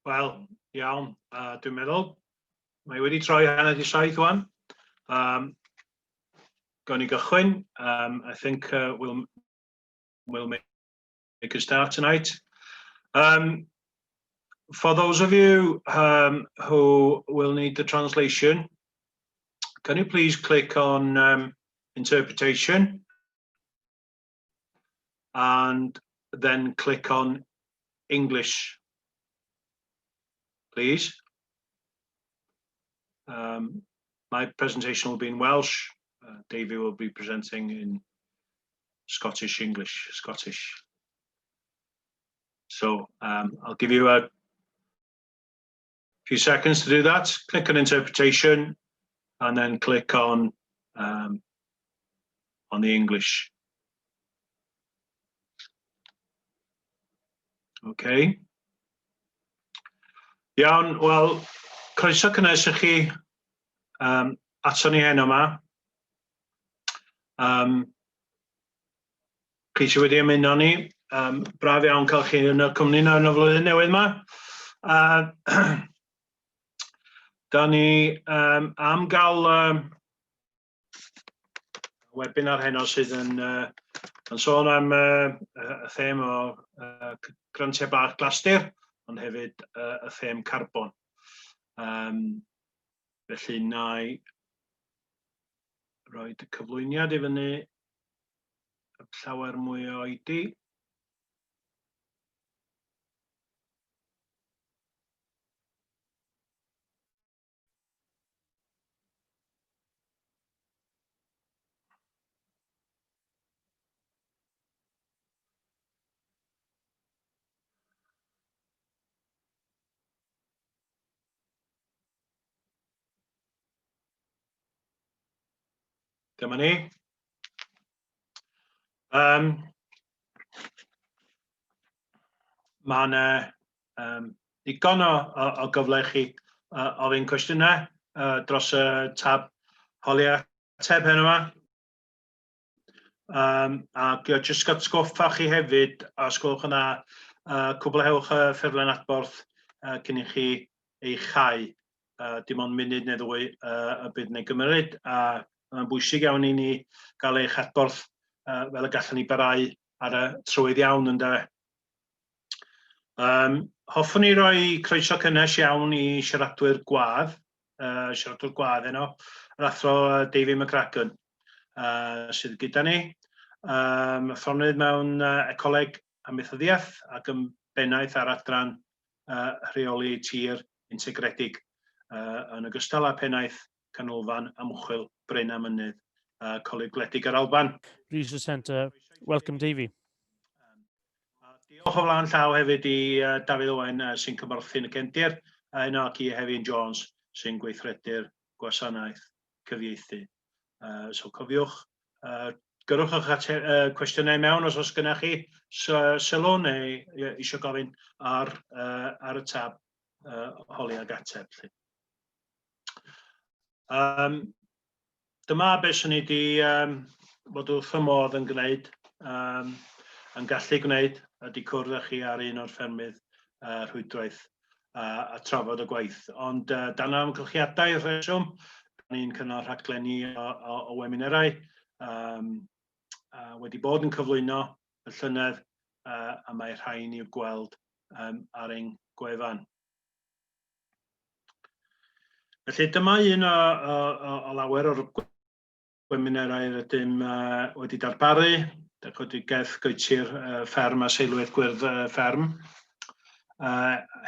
Wel, iawn, dwi'n meddwl. Mae wedi troi hanner i 7 wan. Gawn ni gychwyn. I think we'll make a start tonight. For those of you who will need the translation, can you please click on interpretation and then click on English, please. My presentation will be in Welsh. Davey will be presenting in Scottish English, Scottish. So I'll give you a few seconds to do that. Click on interpretation and then click on the English. Okay. Iawn, wel, croeso cynnes I chi ato ni heno yma. Chi sydd wedi ymuno ni, braf iawn cael chi yn y cwmni yn y flwyddyn newydd yma. Da ni am gael webinar heno sydd yn sôn am y them o grantiau bach glasur, ond hefyd y them carbon. Felly na I roed y cyflwyniad I fyny llawer mwy o oedi. Dyma ni. Mae yna digon o gyfle I chi ofyn cwestiynau dros y tab holi ateb heno yma. Ac jyst atgoffa chi hefyd, os gwelwch yna, cwblhewch y ffurflen adborth cyn I chi ei chau. Dim ond munud neu ddwy y bydd neu gymryd, a mae'n bwysig iawn I ni gael eich adborth fel y gallwn ni barau ar y trywydd iawn ynde. Hoffwn I roi croeso cynnes iawn I siaradwyr gwadd heno, yr athro Davey McCracken sydd gyda ni. Ffronydd mewn ecoleg amaethyddiaeth ac yn bennaeth ar adran rheoli tir integredig yn ogystal â pennaeth canolfan ymchwil Bryn a Mynydd Coleg Gwledig yr Alban. Regional Centre, welcome Davey. Diolch o flaen llaw hefyd I Dafydd Owen sy'n cymorthu'n y cefndir, yno ac I Hefin Jones sy'n gweithredu'r gwasanaeth cyfieithu. So cofiwch, gyrwch eich cwestiynau mewn os gennych chi sylw neu eisiau gofyn ar y tab holi ag ateb. Dyma beth sy'n ni wedi bod wrth y modd yn gwneud, yn gallu gwneud, ydy cwrdd â chi ar un o'r ffermydd rhwydwaith a trafod y gwaith. Ond dan amgylchiadau y rheswm, ni'n cynnal rhaglenni o weminarau wedi bod yn cyflwyno y llynedd a mae rhain i'w gweld ar ein gwefan. Felly dyma un o lawer o'r weminarau rydym wedi darparu, Decodigaeth Goeti'r fferm a seilwaith gwyrdd fferm.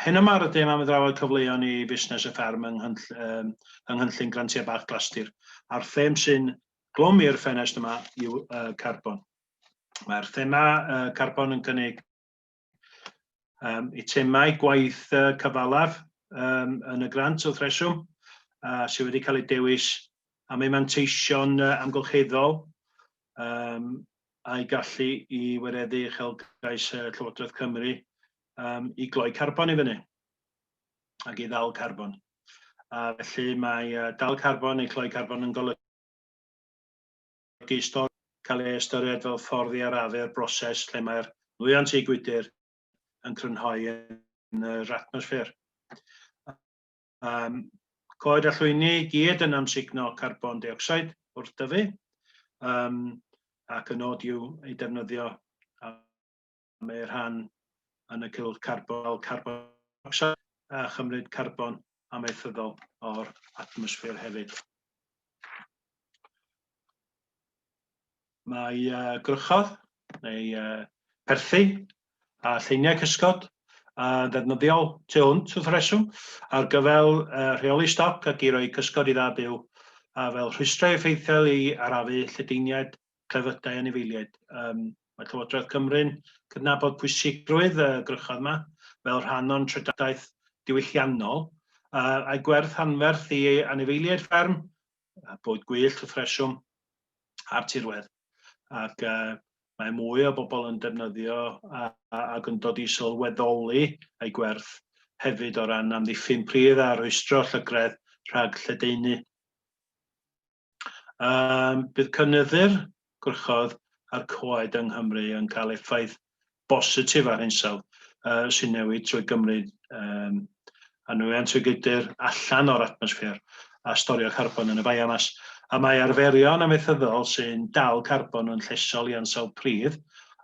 Hyn yma rydym am ddrawod cyfleon I busnes y fferm yng Nghynllun Grantiau Bach Glasur. A'r them sy'n glwm i'r ffenest yma yw carbon. Mae'r thema carbon yn cynnig eitemau gwaith cyfalaf yn y grant wrth reswm sydd wedi cael ei dewis am ei manteision amgylcheddol a'i gallu I wireddu uchelgais Llywodraeth Cymru I gloi carbon I fyny ac I ddal carbon. Felly mae dal carbon neu cloi carbon yn golygu cael ei ystyried fel ffordd I arafu'r broses lle mae'r lwyanti gwydr yn crynhoi yn yr atmosffer. Coed a llwyni gyd yn amsugno carbon dioxide wrth dyfu, ac y nod yw ei defnyddio am ei rhan yn y cylch carbon dioxide a chymryd carbon amaethyddol o'r atmosffer hefyd. Mae gwrychodd neu perthi a lleiniau cysgod ddefnyddiol tu hwnt wrth reswm ar gyfer rheoli stoc ac i roi cysgod i dda byw a fel rhwystrau effeithiol i arafu lledaeniad clefydau anifeiliaid. Mae Llywodraeth Cymru'n cydnabod pwysigrwydd y grychodd yma fel rhan o'n trydandaeth diwylliannol a'i gwerth hanferth i anifeiliaid fferm, bwyd gwyllt wrth reswm a'r tirwedd. Ac mae mwy o bobl yn defnyddio ac yn dod i sylweddoli ei gwerth hefyd o ran amddiffyn pridd a rhwystro llygredd rhag lledaenu. Bydd cynyddu'r gwrchodd a'r coed yng Nghymru yn cael effaith bositif ar hinsawdd sy'n newid trwy gymryd anwyliant trwy gydyr allan o'r atmosffer a storio carbon yn y biomas. A mae arferion amaethyddol sy'n dal carbon yn llesol i ansawdd pridd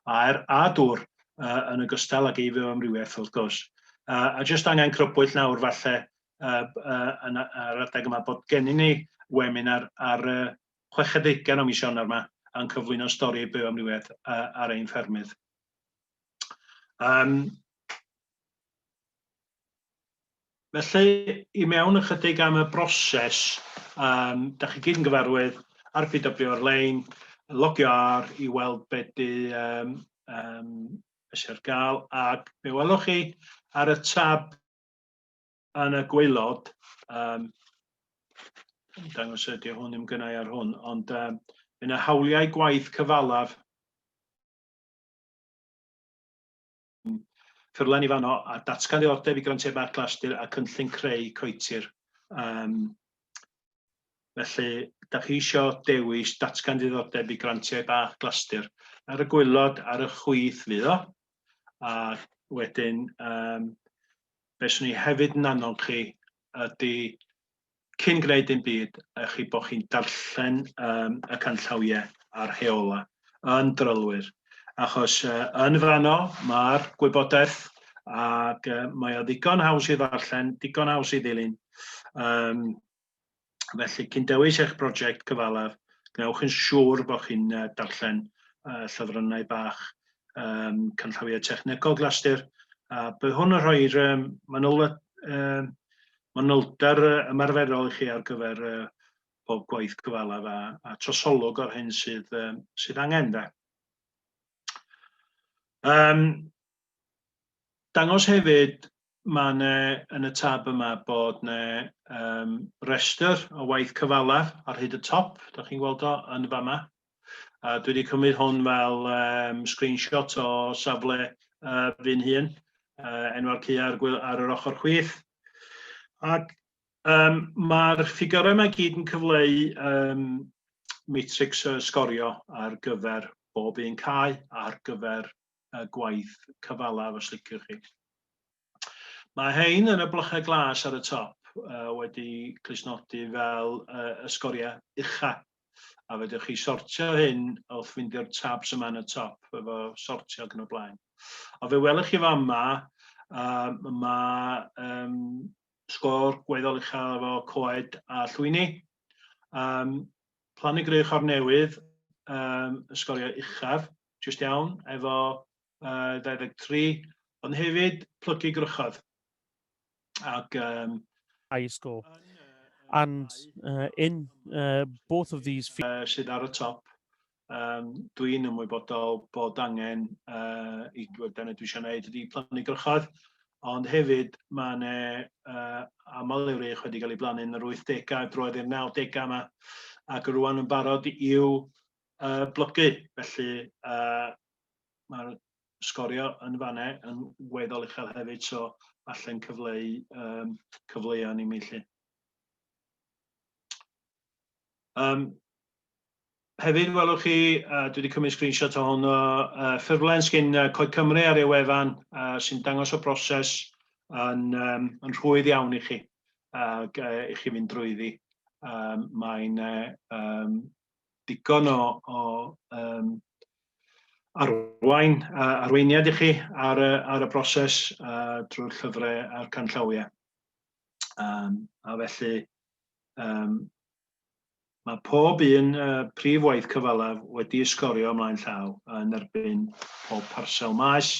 a dŵr yn ogystal ag eifo amrywiaeth wrth gwrs. A jyst angen crybwyll nawr falle ar adeg yma bod gennym ni webinar ar 60 o mis Ionawr yma yn cyflwyno stori bioamrywiaeth ar ein ffermydd. Felly, i mewn ychydig am y broses, da chi gyd yn gyfarwydd ar PW ar-lein, logio ar i weld beth di sy'n ar gael, ac fe welwch chi ar y tab yn y gwaelod, dangos ydy hwn ddim gynnau ar hwn, ond yna hawliau gwaith cyfalaf ffurlen i fanno a datgan diddordeb i grantiau bach glasur a cynllun creu coetir. Felly, da chi eisiau dewis datgan diddordeb i grantiau bach glasur. Ar y gwaelod ar y chwith fydd o. A wedyn, be swn i hefyd yn annog chi ydy cyn gwneud dim byd, chi bod chi'n darllen y canllawiau a'r rheola yn drylwyr. Achos yn fanno mae'r gwybodaeth ac mae o ddigon haws i ddarllen, digon haws i ddilyn. Felly, cyn dewis eich prosiect cyfalaf, gnewch yn siŵr bod chi'n darllen llyfrannau bach canllawiau technegol glasur. Bydd hwn yn rhoi'r manylder ymarferol i chi ar gyfer pob gwaith cyfalaf a trosolwg o'r hyn sydd angen. Dangos hefyd mae yn y tab yma bod restr o waith cyfalaf ar hyd y top, da chi'n gweld o yn fama. Dwi wedi cymryd hwn fel screenshot o safle fi'n hun, enw'r caeau ar yr ochr chwith. Ac mae'r ffigurau yma gyd yn cyfleu matrix sgorio ar gyfer bob un cae ar gyfer gwaith cyfalaf os liciwch chi. Mae hein yn y blochau glas ar y top wedi clusnodi fel y sgoriau ucha. A fedrwch chi sortio hyn wrth fynd i'r tabs yma yn y top efo sortio ac yn y blaen. A fe welwch chi fama, mae sgôr gweddol uchel efo coed a llwyni. Plannu grych o'r newydd, y sgoriau uchaf, jyst iawn, efo 23, ond hefyd plygu grychodd. Ac, high score. And in both of these sydd ar y top, dwi'n ymwybodol bod angen dyna dwi eisiau gwneud ydy plannu grychodd, ond hefyd mae'n aml ewrych wedi cael ei blannu yn yr 80au droedd i'r 90au yma, ac rwan yn barod i'w blygu. Felly mae'r sgorio yn fanne yn weddol uchel hefyd, so allan cyfleuon i mi lle. Hefyd welwch chi, dwi wedi cymryd screenshot o hwn o ffurflen sgyn Coed Cymru ar ei wefan sy'n dangos y broses yn rhwydd iawn I chi, ac I chi fynd drwyddi. Mae'n digon o arweiniad I chi ar y broses drwy'r llyfrau a'r canllawiau. A felly, mae pob un prif waith cyfalaf wedi esgorio ymlaen llaw yn erbyn pob parsel maes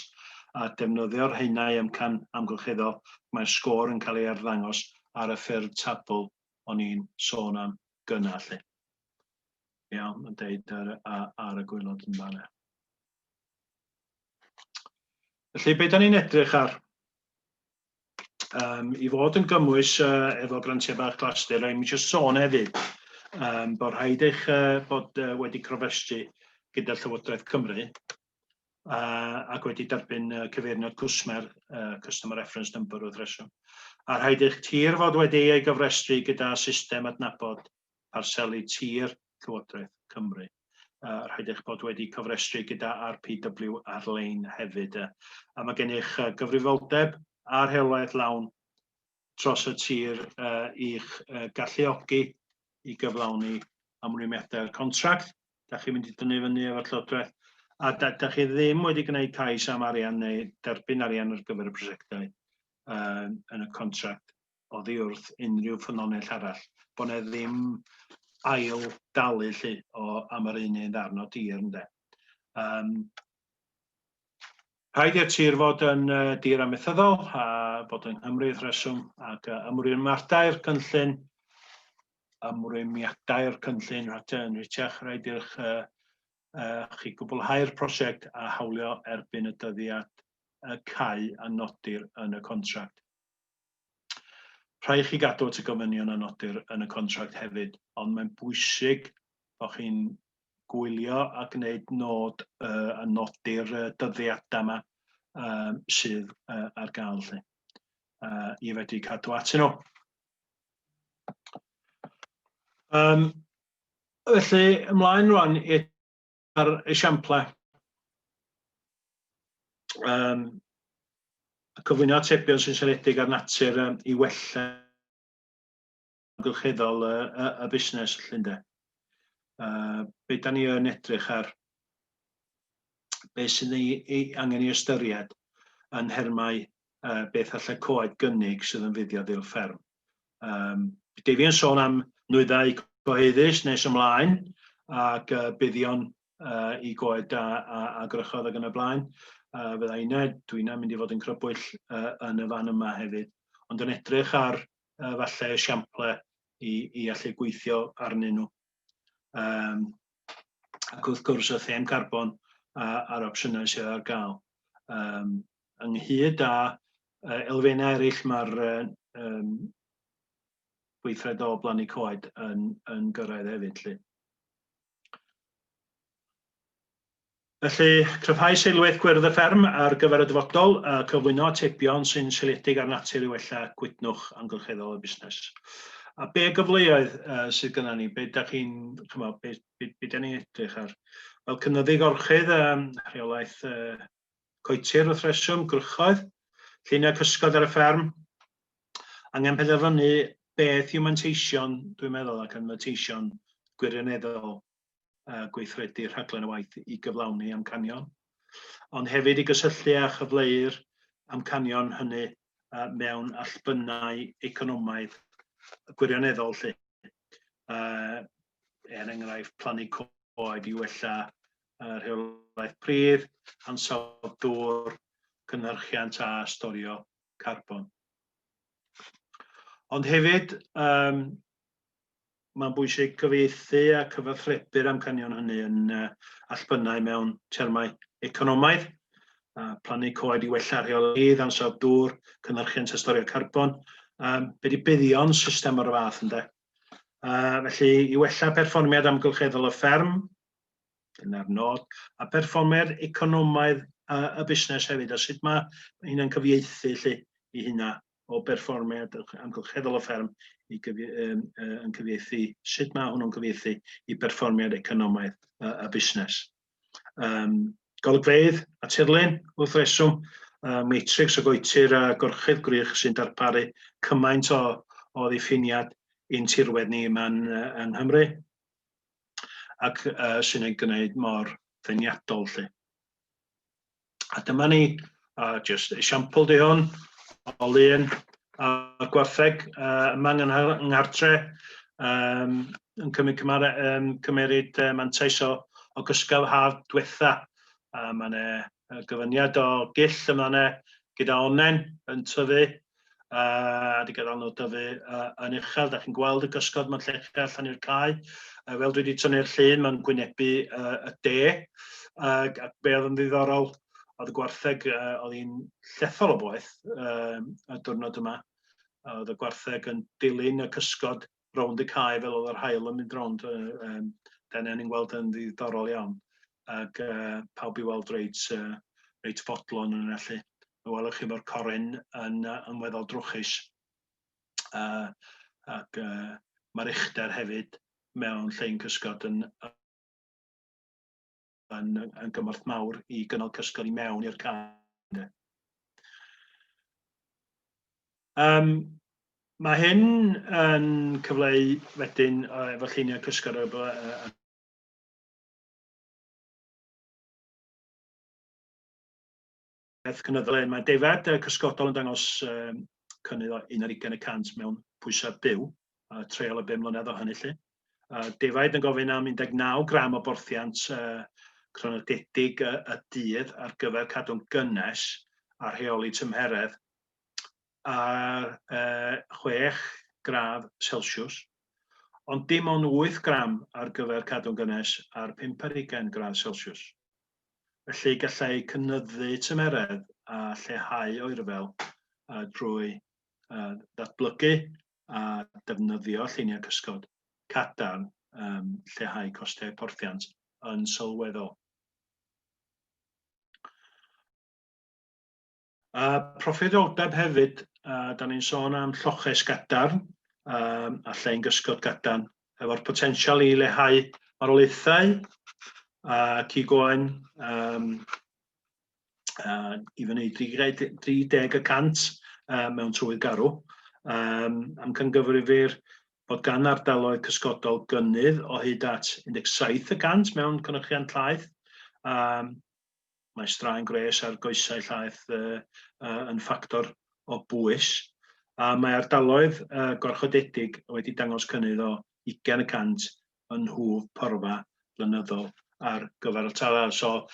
a defnyddio'r rheinau amgylcheddol. Mae'r sgôr yn cael ei arddangos ar y ffurf tabl o'n i'n sôn am gynnal. Iawn, yn deud ar y gwaelod yn fanna. Felly, beth da ni'n edrych ar? I fod yn gymwys efo grantiau bach glasur, rhaid mi eisiau sôn hefyd bod rhaid eich bod wedi cofrestru gyda'r Llywodraeth Cymru ac wedi derbyn cyfeiriad cwsmer, Customer Reference Number wrth reswm. A rhaid eich tir fod wedi ei gyfrestru gyda system adnabod parselu tir Llywodraeth Cymru. Rhaid eich bod wedi cyfrestru gyda RPW ar-lein hefyd. A mae gen eich gyfrifoldeb a'r rheolaeth lawn dros y tir i'ch galluogi I gyflawni amrywiadau'r contract. Da chi'n mynd I dynnu fyny efo'r Llywodraeth. A da chi ddim wedi gwneud cais am arian neu derbyn arian ar gyfer y prosiectau yn y contract oddi wrth unrhyw ffynonell arall. Bod ne ddim ail dalu am yr un ddarn o dir. Rhaid i'r tir fod yn dir amaethyddol a bod yn Nghymru wrth reswm ac ymrwymiadau'r cynllun yn rhitach rhaid i'ch chi gwblhau'r prosiect a hawlio erbyn y dyddiad y cau a nodir yn y contract. Rhaid chi gadw at y gofynion a nodir yn y contract hefyd, ond mae'n bwysig bod chi'n gwylio a gwneud nod a nodir dyddiadau yma sydd ar gael. I wedi cadw atyn nhw. Felly, ymlaen rwan ar esiamplau. Y cyflwyno atebion sy'n seledig ar natur I wella amgylcheddol y busnes. Be da ni yn edrych ar beth sy'n angen I ystyried yn nhermau beth allai coed gynnig sydd yn fuddiol i'r fferm. Davi'n sôn am nwyddau cyhoeddus nes ymlaen ac buddion I goed a grychodd ac yn y blaen. Dwi'n mynd I fod yn crybwyll yn y fan yma hefyd, ond yn edrych ar falle esiamplau I allu gweithio arnyn nhw. Ac wrth gwrs y them carbon a'r opsiynau sydd ar gael. Ynghyd â elfennau eraill mae'r gweithred o blannu coed yn gyrraedd hefyd. Felly, cryfhau seilwaith gwyrdd y fferm ar gyfer y dyfodol, cyflwyno atebion sy'n seledig ar natur I wella gwydnwch amgylcheddol y busnes. A be gyfleoedd sydd gyda ni? Be da ni'n edrych ar? Wel, cynyddu gorchudd rheolaeth coetir wrth reswm, grychoedd, lluniau cysgod ar y fferm, angen penderfynu beth yw manteision, dwi'n meddwl, ac yn manteision gwirioneddol gweithredu rhaglen y waith I gyflawni amcanion, ond hefyd I gysylltu a chyfleu'r amcanion hynny mewn allbynnau economaidd gwirioneddol. Enghraifft, plannu coed I wella rheolaeth pridd, ansawdd dŵr, cynhyrchiant a storio carbon. Ond hefyd, mae'n bwysig cyfieithu a cyfathrebu'r amcanion hynny yn allbynnau mewn termau economaidd, plannu coed I wella rheolydd, ansawdd dŵr, cynhyrchiant a storio carbon, be di buddion system o'r fath ynde. Felly, I wella perfformiad amgylcheddol y fferm, dyna'r nod, a perfformiad economaidd y busnes hefyd, a sut mae hynny'n cyfieithu I hynna o perfformiad amgylcheddol y fferm yn cyfieithu, sut mae hwnnw'n cyfieithu I perfformiad economaidd y busnes. Golygfeydd a tirlun wrth reswm, matrix o goetir a gorchudd grych sy'n darparu cymaint o ddiffiniad i'n tirwedd ni yma'n yng Nghymru ac sy'n ei gwneud mor ddeniadol 'lly. A dyma ni, just esiampl di hwn o lun a gwartheg yma yng Nghartre yn cymeryd mantais o gysgaf haf diwetha. Mae yna gyfyniad o gill yma yna gyda onnen yn tyfu a di gadael nhw dyfu yn uchel. Da chi'n gweld y gysgod mae'n llechi allan i'r cae. Fel dwi wedi tynnu'r llun, mae'n gwynebu y de. Ac be oedd yn ddiddorol, oedd y gwartheg, oedd hi'n llethol o boeth y diwrnod yma. Oedd y gwartheg yn dilyn y cysgod rownd y cae fel oedd yr haul yn mynd rownd. Dyna ni'n gweld yn ddiddorol iawn. Ac pawb i weld reit fodlon yn yna lle. Welwch chi fo'r coryn yn weddol drwchus. Ac mae'r uchder hefyd mewn llein cysgod yn gymorth mawr i gynnal cysgod i mewn i'r cae. Mae hyn yn cyfleu wedyn efo lluniau cysgod cynyddol. Mae defaid cysgodol yn dangos cynnydd o 11% mewn pwysau byw, treol o 5 mlynedd o hynny lle. Defaid yn gofyn am 19 gram o borthiant cronodedig y dydd ar gyfer cadw'n gynnes a rheoli tymheredd ar 6 gradd Celsius, ond dim ond 8 gram ar gyfer cadw'n gynnes ar 25 gradd Celsius. Felly gallai cynyddu tymheredd a lleihau oerfel drwy ddatblygu a defnyddio lluniau cysgod cadarn lleihau costau porthiant yn sylweddol. Proffedoldeb hefyd, da ni'n sôn am lloches gadarn a llein gysgod gadarn efo'r potensial i leihau marwolaethau ac i goen i fyny 30% mewn tywydd garw. Amcangyfrifir bod gan ardaloedd cysgodol gynnydd o hyd at 17% mewn cynhyrchion llaeth. Mae straen gres a'r goesau llaeth yn ffactor o bwys. Mae ardaloedd gorchodedig wedi dangos cynnydd o 20% yn nhwf porfa blynyddol ar gyfer y tala. So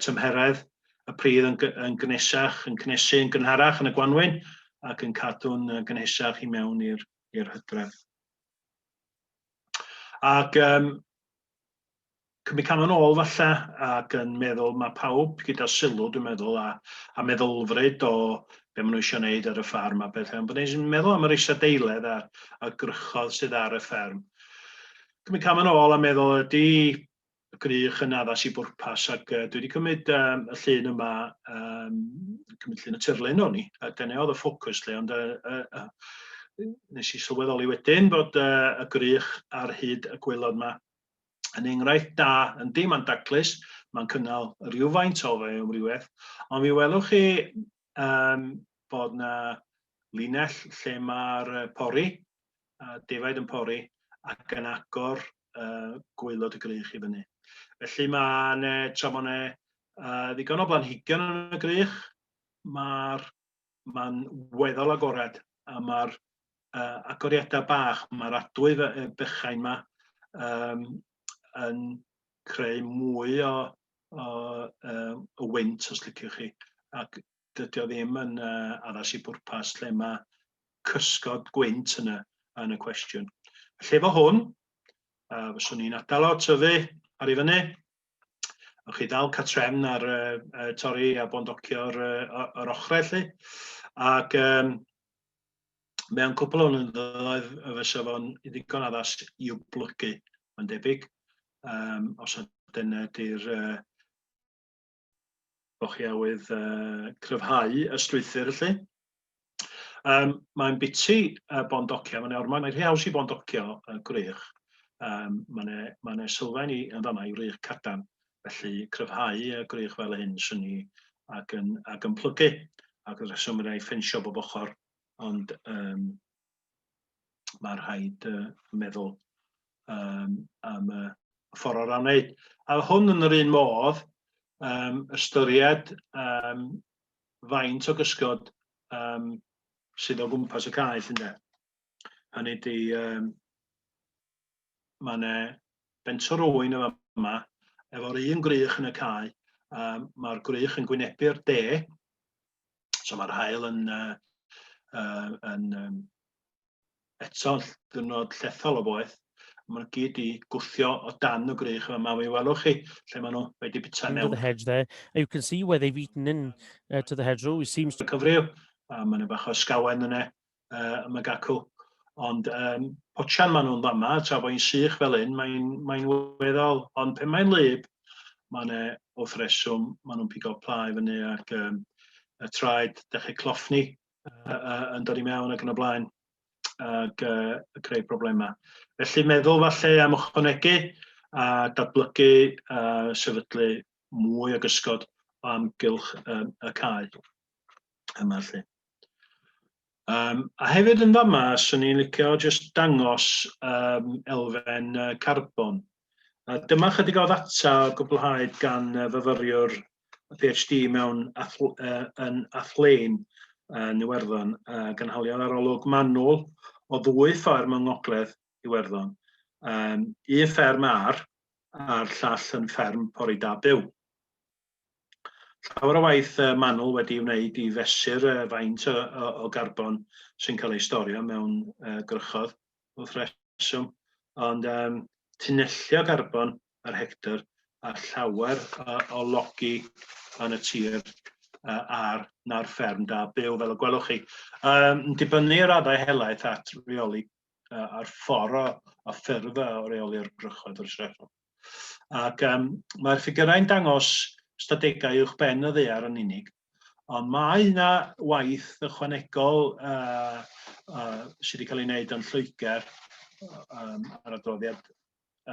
tymheredd y pridd yn gynesach, yn cynnesu yn gynharach yn y Gwanwyn ac yn cadw'n gynhesach i mewn i'r Hydref. Ac cymryd cam yn ôl falle ac yn meddwl mae pawb gyda sylw, dwi'n meddwl, a meddylfryd o be maen nhw eisiau gwneud ar y ffarm a bethau. Ond bod ni'n meddwl am yr isadeiledd a grychodd sydd ar y fferm. Cymryd cam yn ôl a meddwl ydy y grych yn addas i bwrpas ac dwi wedi cymryd y llun yma, cymryd llun y tirlun o'n i. Dyna oedd y ffocws lle, ond nes i sylweddoli wedyn bod y grych ar hyd y gwaelod yma yn enghraifft da, yn dim ond daclus, mae'n cynnal rhywfaint o fioamrywiaeth, ond mi welwch chi bod yna linell lle mae'r pori, defaid yn pori, ac yn agor gwaelod y grych i fyny. Felly tra mae yna ddigon o blanhigion yn y grych, mae'n weddol agored a mae'r agoriadau bach, mae'r adwy bychain yma yn creu mwy o wynt, os liciwch chi, ac dydy o ddim yn addas i bwrpas lle mae cysgod gwynt yn y cwestiwn. Felly efo hwn, fyswn ni'n adael o tyfu ar ei fyny. O'ch chi dal catrefn ar torri a bondocio'r ochrau lle. Ac mewn cwpl o flynyddoedd fysa fo'n ddigon addas i'w blygu, mae'n debyg. Os dyna ydy'r bo' chi awydd cryfhau y strwythur lle. Mae'n biti bondocio, mae'n rhy haws i bondocio grych. Mae'n sylfaen yn fama i wrych cadarn, felly cryfhau grych fel hyn, sy'n ni ac yn plygu, ac y reswm yna i ffensio bob ochr, ond mae rhaid meddwl am y ffordd o ran wneud. A hwn yn yr un modd, ystyried faint o gysgod sydd o gwmpas y caeth ynde. Hynny ydi, mae yna bentorwyn yma efo'r un grych yn y cae. Mae'r grych yn gwynebu'r de, so mae'r haul yn eto dynod llethol o boeth. Mae'n gyd i gwthio o dan y grych yma. Mi welwch chi lle maen nhw wedi bita Into mewn. the hedge there. You can see where they've eaten in to the hedgerow. It seems to Cyfryw, mae'n bach o sgawen yna y magacw. Ond potsian maen nhw'n fama, tra bo'n sych fel un, mae'n weddol. Ond pe mae'n lyb, mae'n wrth reswm, maen nhw'n pigo pla i fyny ac y traed dechrau cloffni yn dod i mewn ac yn y blaen ac creu problemau. Felly meddwl falle am ychwanegu a datblygu sefydlu mwy o gysgod o amgylch y cae yma lle. A hefyd yn fama, swn i'n licio just dangos elfen carbon. Dyma chydig o ddata gwblhau'r gan fyfyriwr PhD mewn yn Athlein yn Iwerddon, ganhaliodd arolwg manwl o 2 fferm yng Ngogledd Iwerddon. Un fferm a'r llall yn fferm Pori Da Byw. Llawer o waith manwl wedi wneud i fesur faint o garbon sy'n cael ei storio mewn grychodd wrth reswm, ond tunellio carbon ar hectar a llawer o logi yn y tir na'r fferm Da Byw, fel y gwelwch chi. Dibynnu raddau helaeth at reoli ar ffordd o ffurf o reoli'r grychoedd wrth reswm. Ac mae'r ffigurau'n dangos ystadegau uwch ben y ddaear yn unig, ond mae yna waith ychwanegol sydd wedi cael ei wneud yn Lloegr ar adroddiad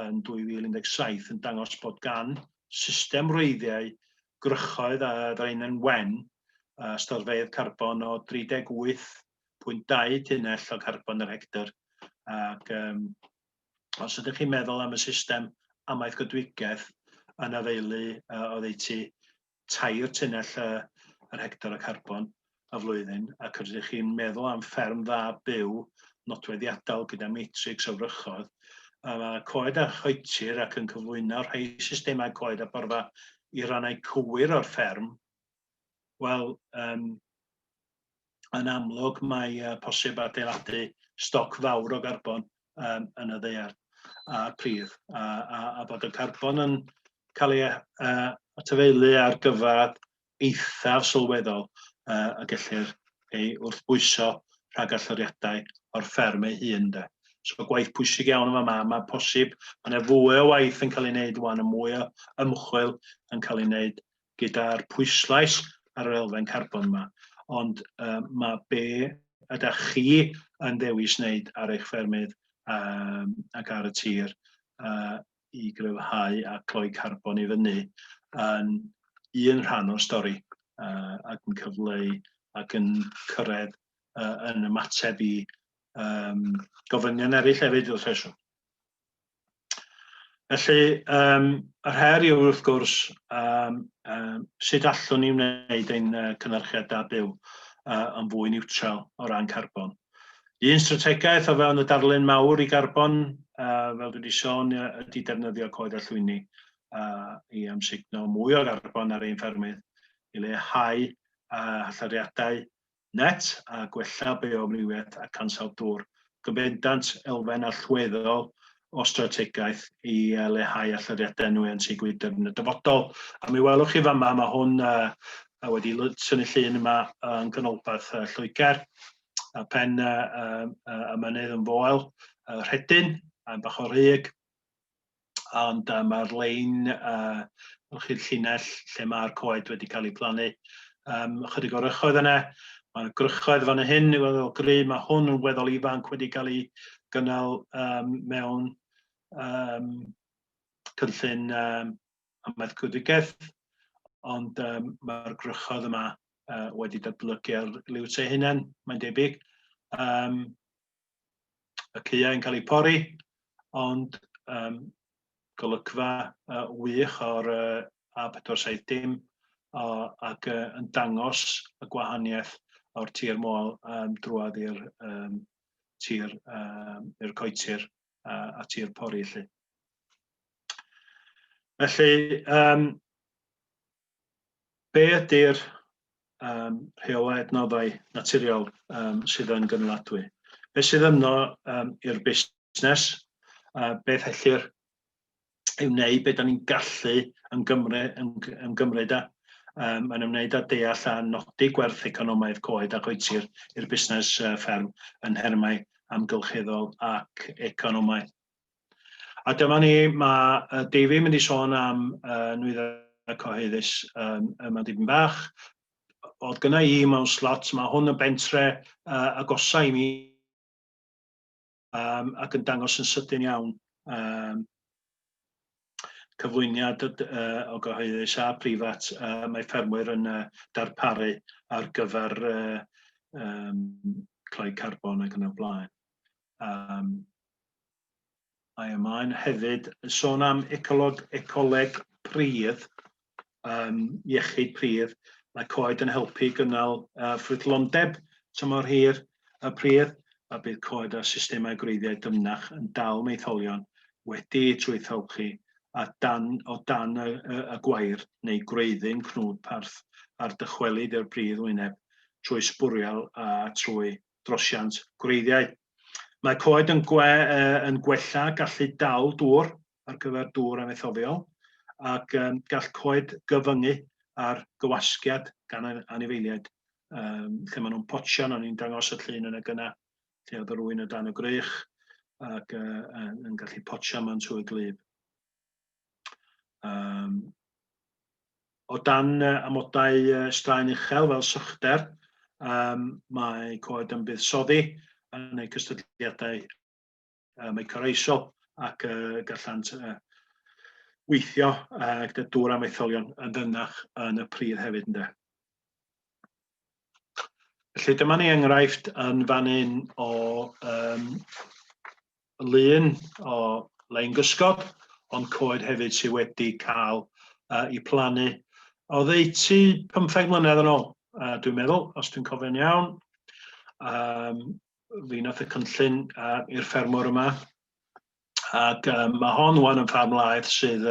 yn 2017 yn dangos bod gan system wreiddiau grychoedd a ddain yn wen ystafedd carbon o 38.2 tunnell o carbon yr hectar. Ac os ydych chi'n meddwl am y system amaeth gydwigaeth yn afeilu oddeutu 3 tunnell yr hectar o carbon y flwyddyn, ac ydych chi'n meddwl am fferm Dda Byw nodweddiadol gyda matrix o wrychoedd, mae coed a choetir ac yn cyflwyno rhai systemau coed a borfa i rannau cywir o'r fferm. Wel, yn amlwg mae posib adeiladu stoc fawr o garbon yn y ddaear a pridd, a bod y carbon yn cael ei atafeilu ar gyfer eithaf sylweddol a gellir ei wrthbwyso rhag allyriadau o'r fferm ei hun. So gwaith pwysig iawn yma, mae posib, mae fwy o waith yn cael ei wneud wan, mwy o ymchwil yn cael ei wneud gyda'r pwyslais ar yr elfen carbon yma. Ond mae be ydych chi yn ddewis wneud ar eich ffermydd ac ar y tir i gryfhau a cloi carbon i fyny yn un rhan o'r stori ac yn cyfleu ac yn cyrraedd yn ymateb i gofynion eraill hefyd wrth reswm. Felly, yr her yw wrth gwrs sut allwn ni wneud ein cynhyrchiad Da Byw yn fwy niwtral o ran carbon. Un strategaeth o fewn y darlun mawr i garbon, fel dwi wedi sôn, ydy defnyddio coed a llwyni i amsugno mwy o garbon ar ein ffermydd i leihau allyriadau net a gwella bioamrywiaeth ac ansawdd dŵr. Gybendant elfen allweddol o strategaeth i leihau allyriadau nwyn sy'n gwydr yn y dyfodol. A mi welwch chi fama, mae hwn wedi tynnu llun yma yn ganolbarth Lloegr, a pen y mynydd yn foel, rhedyn, bach o ryg, ond mae'r lein, chi'r llinell lle mae'r coed wedi cael ei plannu, chydig o rychoedd yna. Mae'r grychoedd fan hyn i weddol gry, mae hwn yn weddol ifanc wedi cael ei gynnal mewn cynllun amaeth gwyddigaeth, ond mae'r grychodd yma wedi datblygu ar liwt ei hunain, mae'n debyg. Y caeau yn cael ei pori, ond golygfa wych o'r A470 ac yn dangos y gwahaniaeth o'r tir môl drwad i'r tir i'r coetir a tir pori. Felly, be ydy'r rheolau adnoddau naturiol sydd yn gynaladwy? Be sydd yno i'r busnes? Beth ellir i'w wneud, beth da ni'n gallu ymgymryd â? Mae'n ymwneud â deall a nodi gwerth economaidd coed a coetir i'r busnes fferm yn nhermau amgylcheddol ac economaidd. A dyma ni, mae David mynd i sôn am nwyddau cyhoeddus yma dipyn bach. Oedd gyda i mewn slot, mae hwn yn bentre agosau i mi ac yn dangos yn sydyn iawn cyflwyniad o gyhoeddus a prifat mae ffermwyr yn darparu ar gyfer cloi carbon ac yn y blaen. Mae ymlaen hefyd yn sôn am ecoleg pridd, iechyd pridd. Mae coed yn helpu gynnal ffrwythlondeb tymor hir y pridd, a bydd coed a systemau gwreiddiau dymnach yn dal meitholion wedi trwytholchi o dan y gwair neu gwreiddyn cnwd parth ar dychwelyd i'r pridd wyneb trwy sbwriel a trwy drosiant gwreiddiau. Mae coed yn gwella gallu dal dŵr ar gyfer dŵr amaethyddiol ac gall coed gyfyngu ar gywasgiad gan anifeiliaid lle maen nhw'n potsian, o'n i'n dangos y llun yn y gyna lle oedd y rwyn o dan y grych ac yn gallu potsian mewn trwy glyb. O dan amodau straen uchel fel sychder, mae coed yn buddsoddi yn eu cystadleuadau mycorrhizol ac gallant weithio gyda dŵr amaetholion yn ddynnach yn y pridd hefyd. Felly dyma ni enghraifft yn fan hyn o lun o lein gysgod, ond coed hefyd sydd wedi cael i plannu. O ddeutu 15 mlynedd yn ôl, dwi'n meddwl, os dwi'n cofio'n iawn. Fi nath y cynllun i'r ffermwr yma. Ac mae hon wan yn ffarm laeth sydd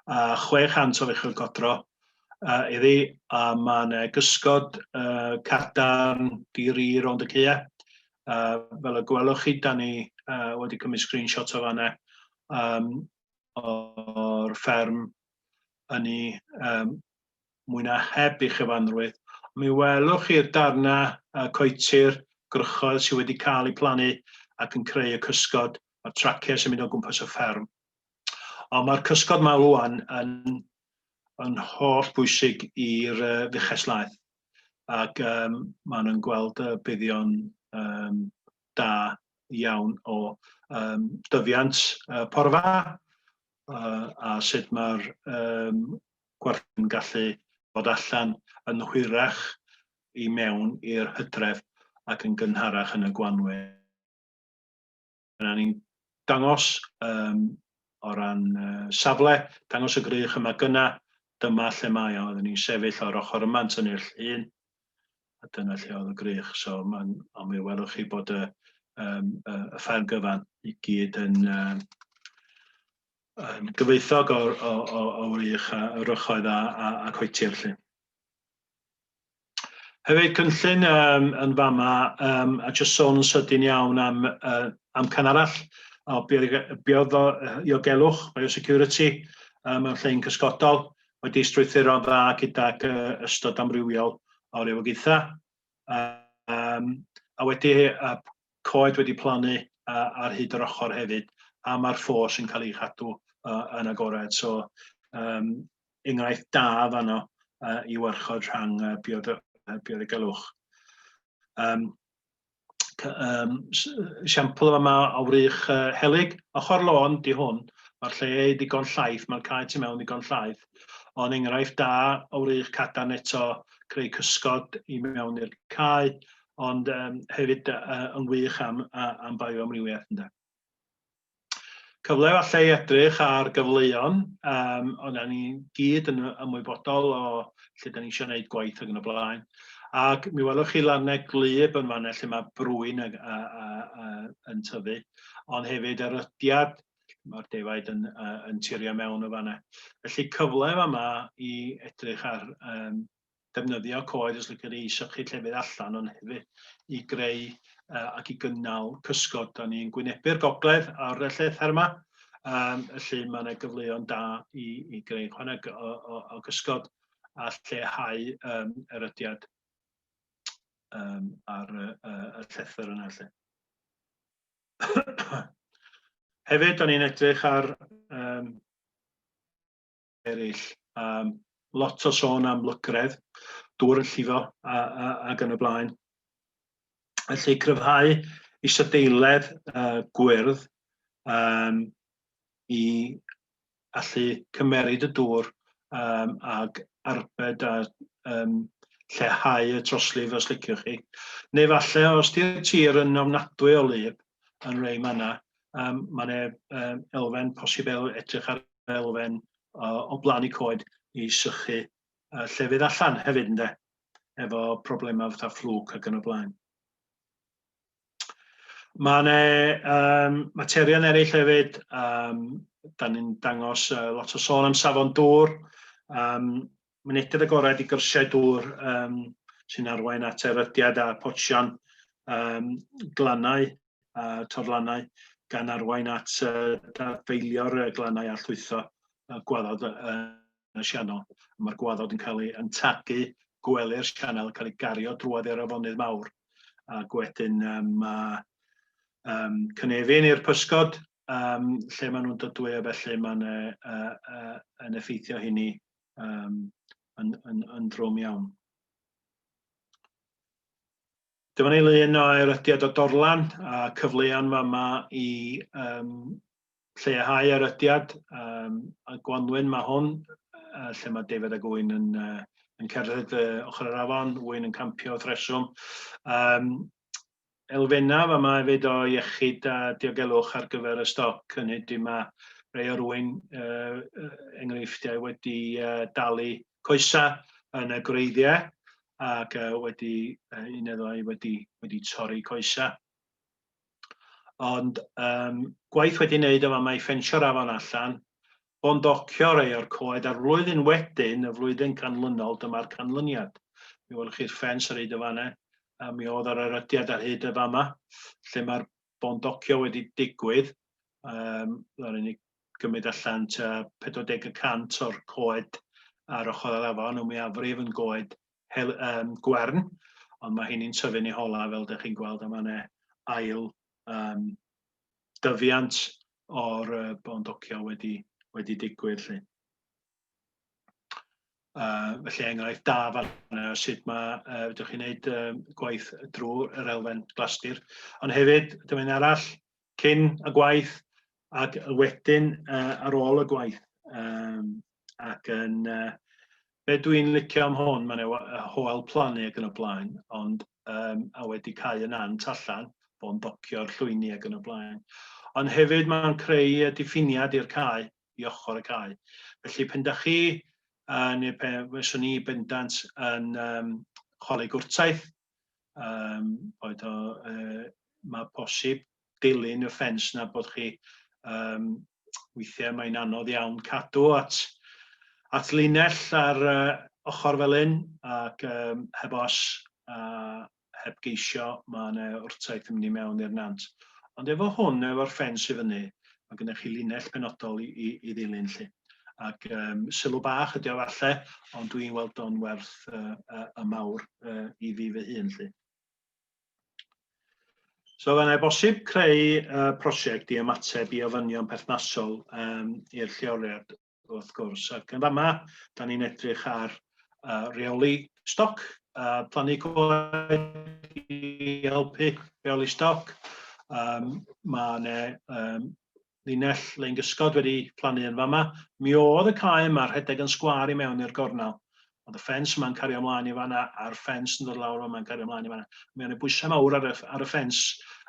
600 o fechwyr godro iddi, a mae'n gysgod cadarn di-ri rownd y caeau. Fel y gwelwch chi, da ni wedi cymryd screenshot o fanna o'r fferm yn mwy na heb i chyfanrwydd. Mi welwch chi'r darnau coetir grychoedd sydd wedi cael eu plannu ac yn creu y cysgod a'r traciau sy'n mynd o gwmpas y fferm. Ond mae'r cysgod yma rwan yn holl bwysig i'r fucheslaeth ac maen nhw'n gweld buddion da iawn o dyfiant porfa a sut mae'r gwerth yn gallu bod allan yn hwyrach i mewn i'r hydref ac yn gynharach yn y gwanwyn. Yna ni'n dangos o ran safle, dangos y grych yma gyna, dyma lle mae o. Oedden ni'n sefyll o'r ochr yma yn tynnu'r llun, a dyna lle oedd y grych. So, mi welwch chi bod y fferm gyfan i gyd yn gyfoethog o wych a rychoedd a coetir. Hefyd cynllun yn fama a jyst sôn yn sydyn iawn am canarall o biogelwch, biosecurity mewn llein cysgodol wedi strwythuro dda gydag ystod amrywiol o rywogaethau. A wedi coed wedi plannu ar hyd yr ochr hefyd, a mae'r ffos yn cael ei chadw yn agored. So, enghraifft da fanno i warchod rhang biogelwch. Siampl yma o wrych helyg, ochr lôn di hwn, Mae'r lle digon llaeth, mae'r cae tu mewn digon llaeth. Ond enghraifft da o wrych cadarn eto creu cysgod i mewn i'r cae, ond hefyd yn wych am bioamrywiaeth ynde. Cyfle falle i edrych ar gyfleon, ond ni gyd yn ymwybodol o lle da ni eisiau gwneud gwaith ac yn y blaen. Ac mi welwch chi lannau glyb yn fanna lle mae brwyn yn tyfu, ond hefyd yr ydiad, mae'r defaid yn tirio mewn o fanna. Felly cyfle yma i edrych ar defnyddio coed os lyciwch chi i sychu llefydd allan, ond hefyd i greu ac i gynnal cysgod. Da ni'n gwynebu'r gogledd ar y lle therma, felly mae yna gyfleon da i greu chwaneg o cysgod a lleihau yr ydiad ar y llethyr yna. Hefyd, da ni'n edrych ar eraill. Lot o sôn am lygredd, dŵr yn llifo ac yn y blaen. Felly cryfhau isadeiledd gwyrdd i allu cymeryd y dŵr ag arbed a lleihau y troslif os liciwch chi. Neu falle os di'r tir yn ofnadwy o wlyb yn rhai manna, mae'n elfen posib edrych ar elfen o blannu coed i sychu llefydd allan hefyd ynde, efo problemau fatha fflwc ac yn y blaen. Mae'n materion eraill hefyd, da ni'n dangos lot o sôn am safon dŵr, mynediad agored i gyrsiau dŵr sy'n arwain at erydiad a potsian glannau, torlannau, gan arwain at dadfeilio'r glannau a llwytho gwaddod yn y sianol. Mae'r gwaddod yn cael ei yntagu gwely'r sianel, cael ei gario drwodd i'r afonydd mawr. Ac wedyn mae cynefin i'r pysgod, lle maen nhw'n dodwy a felly mae'n effeithio hynny yn drwm iawn. Dyma ni lun o erydiad o dorlan a cyfleon yma i lleihau erydiad. A Gwanwyn mae hwn, lle mae David ag Wyn yn cerdded ochr yr afon, Wyn yn campio wrth reswm. Elfennaf yma hefyd o iechyd a diogelwch ar gyfer y stoc. Hynny ydy mae rhai o'r Wyn enghreifftiau wedi dalu coesa yn y gwreiddiau ac wedi un neu ddau wedi torri coesa. Ond gwaith wedi wneud yma mae ffensio'r afon allan, bondocio rhai o'r coed a'r flwyddyn wedyn, y flwyddyn canlynol, dyma'r canlyniad. Mi welwch chi'r ffens ar hyd y fanau, a mi oedd yr erydiad ar hyd y fama, lle mae'r bondocio wedi digwydd. Rhaid ni gymryd allan 40% o'r coed ar ochr yr afon, o mwyafrif yn goed gwern, ond mae hynny'n tyfu'n ei hola fel ydych chi'n gweld, a mae'n ail dyfiant o'r bondocio wedi digwydd. Felly enghraifft da fanna sut mae ydych chi'n gwneud gwaith drwy'r elfen glastir. Ond hefyd, dyma'n arall, cyn y gwaith ac wedyn ar ôl y gwaith. Ac yn be dwi'n licio am hwn, mae'n hoel plannu ac yn y blaen, ond a wedi cau yn ant allan, bondocio'r llwyni ac yn y blaen. Ond hefyd mae'n creu diffiniad i'r cae, i ochr y cae. Felly pen da chi, neu fyswn ni bendant yn chwarae gwrtaeth, mae posib dilyn y ffens na bod chi weithiau mae'n anodd iawn cadw at linell ar ochr fel hyn ac heb os heb geisio mae'n wrtaeth yn mynd i mewn i'r nant. Ond efo hwn, efo'r ffens i fyny, mae gennych chi linell penodol i ddilyn lle. Ac sylw bach ydi o falle, ond dwi'n weld o'n werth y mawr i fi fy hun lle. So fyddai'n bosib creu prosiect i ymateb i ofynion perthnasol i'r lleoliad wrth gwrs. Ac yn fama, da ni'n edrych ar reoli stoc, plannu coed i helpu reoli stoc. Mae'n linell Lein Gysgod wedi plannu yn fama. Mi oedd y cae yma rhedeg yn sgwar i mewn i'r gornel. Oedd y ffens yma'n cario ymlaen i fanna, a'r ffens yn dod lawr yma'n cario ymlaen i fanna. Mi o'n y bwysau mawr ar y ffens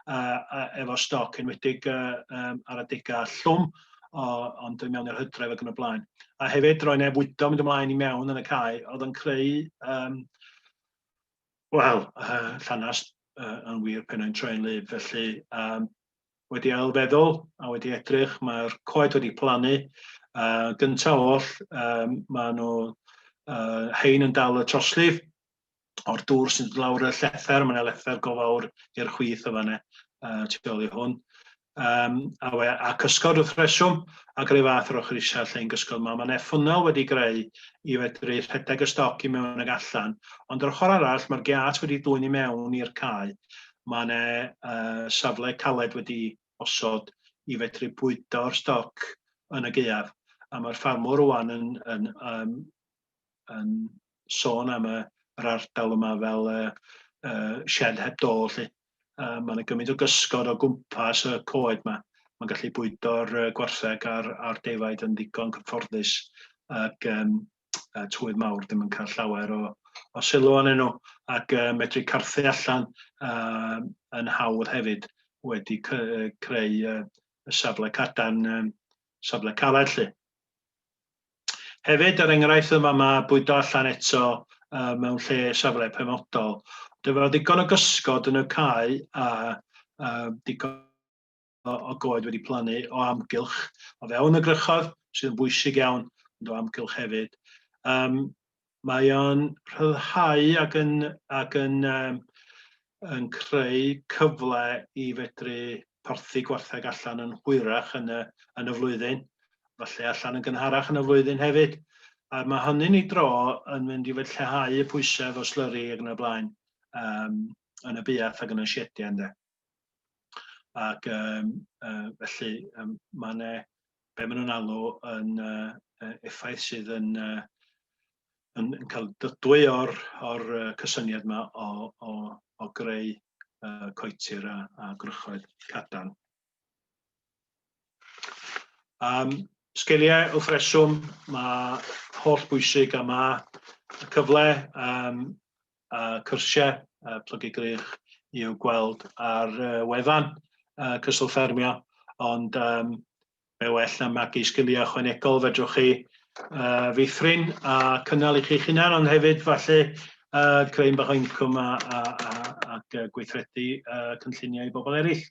efo stoc, enwedig ar adegau llwm, ond mewn i'r hydref ac yn y blaen. A hefyd, roedd neb wydo mynd ymlaen i mewn yn y cae, oedd yn creu, llanast yn wir pen o'n troi'n lyb. Felly, wedi ailfeddwl a wedi edrych, mae'r coed wedi plannu. Gyntaf oll, mae nhw hein yn dal y troslif o'r dŵr sy'n dod lawr y llether. Mae'n lether gofawr i'r chwith o fanna tu ôl i hwn. A cysgod wrth reswm, ac yr ei fath yr ochr isel Llein Gysgod yma. Mae'n ffwnel wedi greu i fedru rhedeg y stoc i mewn ag allan. Ond yr ochr arall, mae'r giat wedi dwyn i mewn i'r cae. Mae'n safle caled wedi osod i fedru bwydo'r stoc yn y gaeaf. A mae'r ffarmwr rwan yn sôn am yr ardal yma fel shed heb dôl. Mae'n gymaint o gysgod o gwmpas y coed yma. Mae'n gallu bwydo'r gwartheg a'r defaid yn ddigon cyfforddus ac twydd mawr ddim yn cael llawer o sylw anyn nhw, ac medru carthu allan yn hawdd hefyd wedi creu y safle cadarn, safle caled lly. Hefyd, yr enghraifft yma mae bwydo allan eto mewn lle safle penodol. Dyma digon o gysgod yn y cae a digon o goed wedi plannu o amgylch o fewn y grychodd, sydd yn bwysig iawn, ond o amgylch hefyd. Mae o'n rhyddhau ac yn creu cyfle i fedru parthu gwartheg allan yn hwyrach yn y flwyddyn, falle allan yn gynharach yn y flwyddyn hefyd. A mae hynny'n ei dro yn mynd i fod lleihau y pwysau efo slyri ac yn y blaen yn y buath ac yn y siediau ynddo. Ac felly mae'n be maen nhw'n alw yn effaith sydd yn cael dydwy o'r cysyniad yma o greu coetir a grychoedd cadarn. Sgiliau wrth reswm, mae holl bwysig am y cyfle cyrsiau plygu grych i'w gweld ar wefan Cysl Ffermio, ond mae well na magu sgiliau ychwanegol fedrwch chi feithrin a cynnal i chi'ch hunan, ond hefyd falle creu'n bach o incwm ac gweithredu cynlluniau i bobl eraill.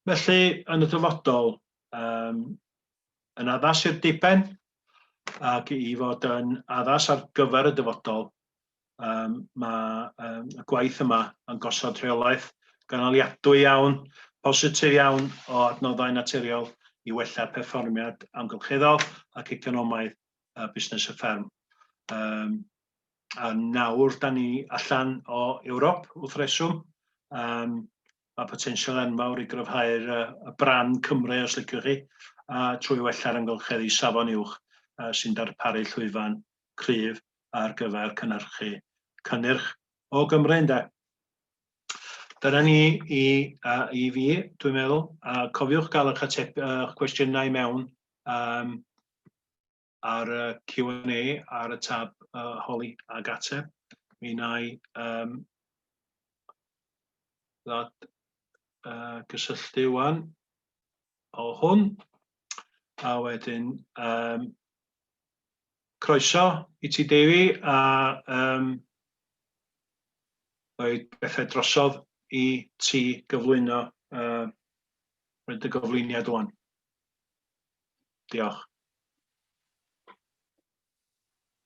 Felly, yn y dyfodol, yn addas i'r diben ac i fod yn addas ar gyfer y dyfodol, mae y gwaith yma yn gosod rheolaeth ganoliadwy iawn, positif iawn o adnoddau naturiol i wella perfformiad amgylcheddol ac economaidd busnes y fferm. A nawr, da ni allan o Ewrop wrth reswm. Mae potensial enfawr i gryfhau'r bran Cymru, os liciwch chi, trwy wella'r amgylcheddi safon uwch sy'n darparu llwyfan cryf ar gyfer cynnyrchu cynnyrch o Gymru ynde. Dyna ni i fi, dwi'n meddwl. Cofiwch gael eich cwestiynau mewn ar Q&A ar y tab holi ag ateb. Mi wna i gysylltu wan o hwn, a wedyn croeso i ti, Dewi, a roed bethau drosodd i ti gyflwyno roed y gyflwyniad wan. Diolch.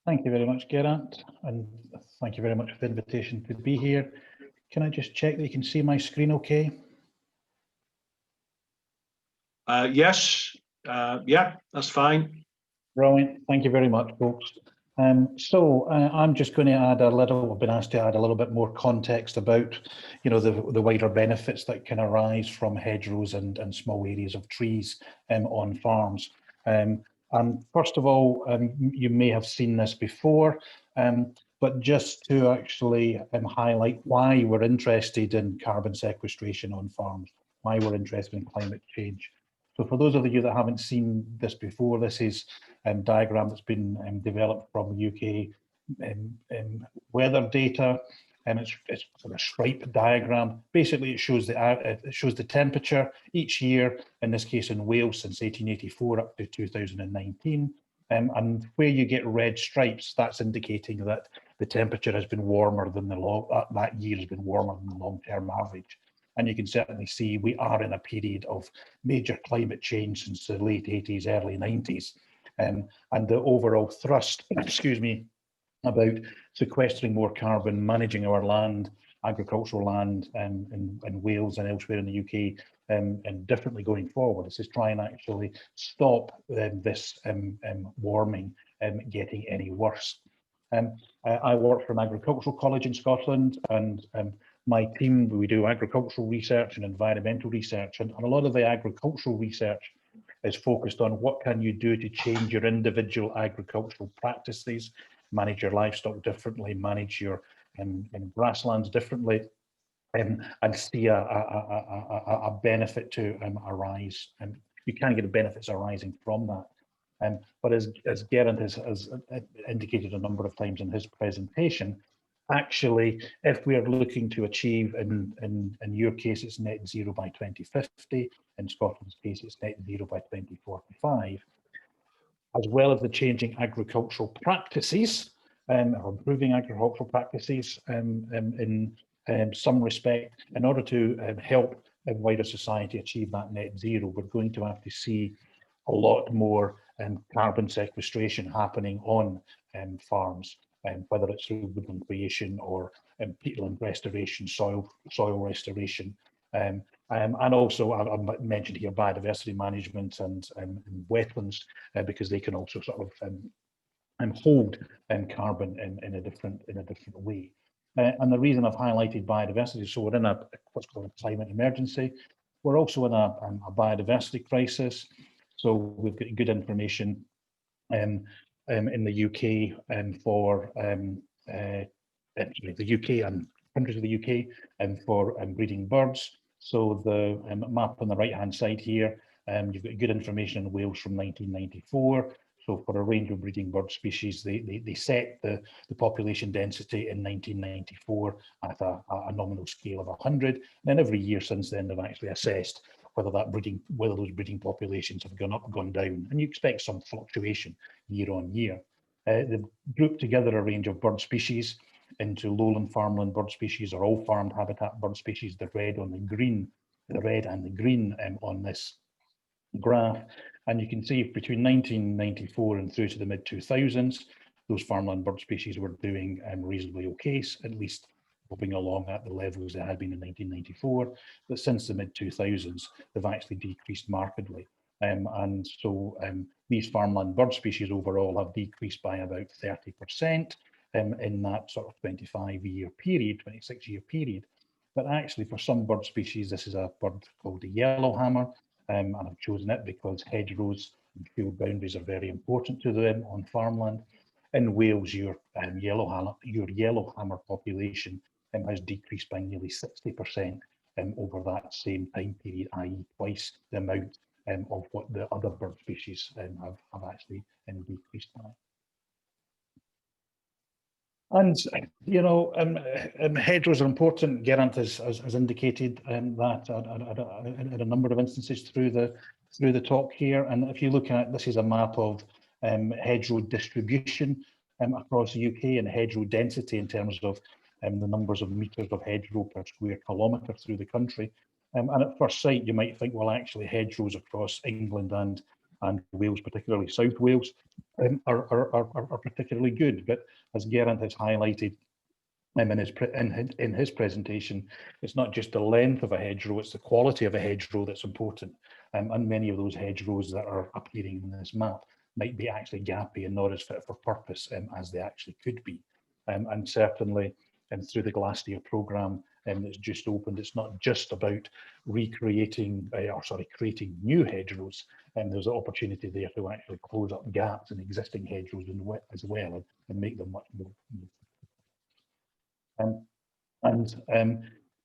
Thank you very much, Geraint, and thank you very much for the invitation to be here. Can I just check that you can see my screen okay? Yes, yeah, that's fine. Brilliant. Thank you very much, folks. So I'm just going to add I've been asked to add a little bit more context about, the wider benefits that can arise from hedgerows and small areas of trees on farms. And first of all, you may have seen this before. but just to actually highlight why we're interested in carbon sequestration on farms, why we're interested in climate change. So for those of you that haven't seen this before, this is a diagram that's been developed from UK weather data, and it's sort of stripe diagram. Basically, it shows the temperature each year, in this case in Wales since 1884 up to 2019. And where you get red stripes, that's indicating that the temperature has been warmer than that year has been warmer than the long-term average. And you can certainly see we are in a period of major climate change since the late 80s, early 90s. And the overall thrust, excuse me, about sequestering more carbon, managing our land, agricultural land in Wales and elsewhere in the UK, and differently going forward. This is try and actually stop this warming getting any worse. I work for an agricultural college in Scotland, and my team, we do agricultural research and environmental research, and a lot of the agricultural research is focused on what can you do to change your individual agricultural practices, manage your livestock differently, manage your grasslands differently, and see a benefit to arise. And you can get benefits arising from that. But as Geraint has indicated a number of times in his presentation, actually, if we are looking to achieve, in your case, it's net zero by 2050, in Scotland's case, it's net zero by 2045, as well as the changing agricultural practices, or improving agricultural practices in some respect, in order to help wider society achieve that net zero, we're going to have to see a lot more carbon sequestration happening on farms, whether it's through woodland creation or peatland restoration, soil restoration. And also, I mentioned here biodiversity management and wetlands, because they can also sort of hold carbon in a different way. And the reason I've highlighted biodiversity, so we're in what's called a climate emergency. We're also in a biodiversity crisis. So we've got good information in the UK for the UK and countries of the UK for breeding birds. So the map on the right-hand side here, you've got good information in Wales from 1994. So for a range of breeding bird species, they set the population density in 1994 at a nominal scale of 100. And then every year since then, they've actually assessed whether those breeding populations have gone up or gone down. And you expect some fluctuation year on year. They've grouped together a range of bird species into lowland farmland bird species or all farmed habitat bird species, the red and the green on this graph. And you can see between 1994 and through to the mid-2000s, those farmland bird species were doing reasonably okay, at least moving along at the levels they had been in 1994. But since the mid-2000s, they've actually decreased markedly. And so these farmland bird species overall have decreased by about 30% in that sort of 25-year period, 26-year period. But actually, for some bird species, this is a bird called the yellowhammer, and I've chosen it because hedgerows and field boundaries are very important to them on farmland. In Wales, your yellowhammer population has decreased by nearly 60% over that same time period, i.e. twice the amount of what the other bird species have actually decreased by. And, you know, hedgerows are important. Geraint has indicated that in a number of instances through the talk here. And if you look at, this is a map of hedgerow distribution across the UK and hedgerow density in terms of the numbers of metres of hedgerow per square kilometre through the country. And at first sight, you might think, well, actually hedgerows across England and Wales, particularly South Wales, are particularly good. But as Geraint has highlighted in his presentation, it's not just the length of a hedgerow, it's the quality of a hedgerow that's important. And many of those hedgerows that are appearing in this map might be actually gappy and not as fit for purpose as they actually could be. And certainly through the Glassdeer programme that's just opened, it's not just about creating new hedgerows. There's an opportunity there to actually close up gaps in existing hedgerows as well and make them much more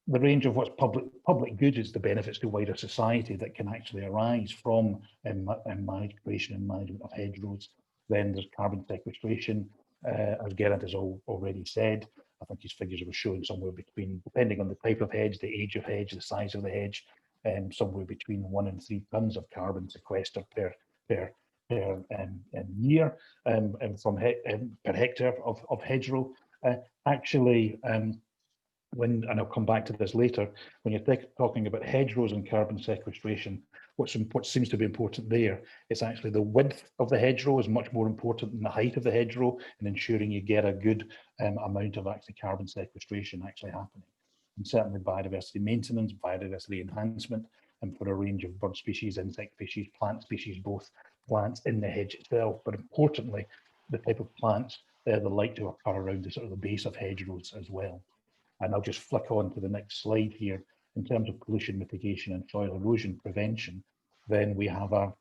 The range of what's public good is the benefits to wider society that can actually arise from creation and management of hedgerows. Then there's carbon sequestration, as Geraint has already said. I think his figures were showing somewhere between, depending on the type of hedge, the age of hedge, the size of the hedge, somewhere between 1 and 3 tons of carbon sequestered per year per hectare of hedgerow. And I'll come back to this later, when you're talking about hedgerows and carbon sequestration, what seems to be important there is actually the width of the hedgerow is much more important than the height of the hedgerow, and ensuring you get a good amount of actually carbon sequestration actually happening. And certainly biodiversity maintenance, biodiversity enhancement, and for a range of bird species, insect species, plant species, both plants in the hedge itself, but importantly, the type of plants that like to occur around the sort of the base of hedgerows as well. And I'll just flick on to the next slide here. In terms of pollution mitigation and soil erosion prevention, then we have a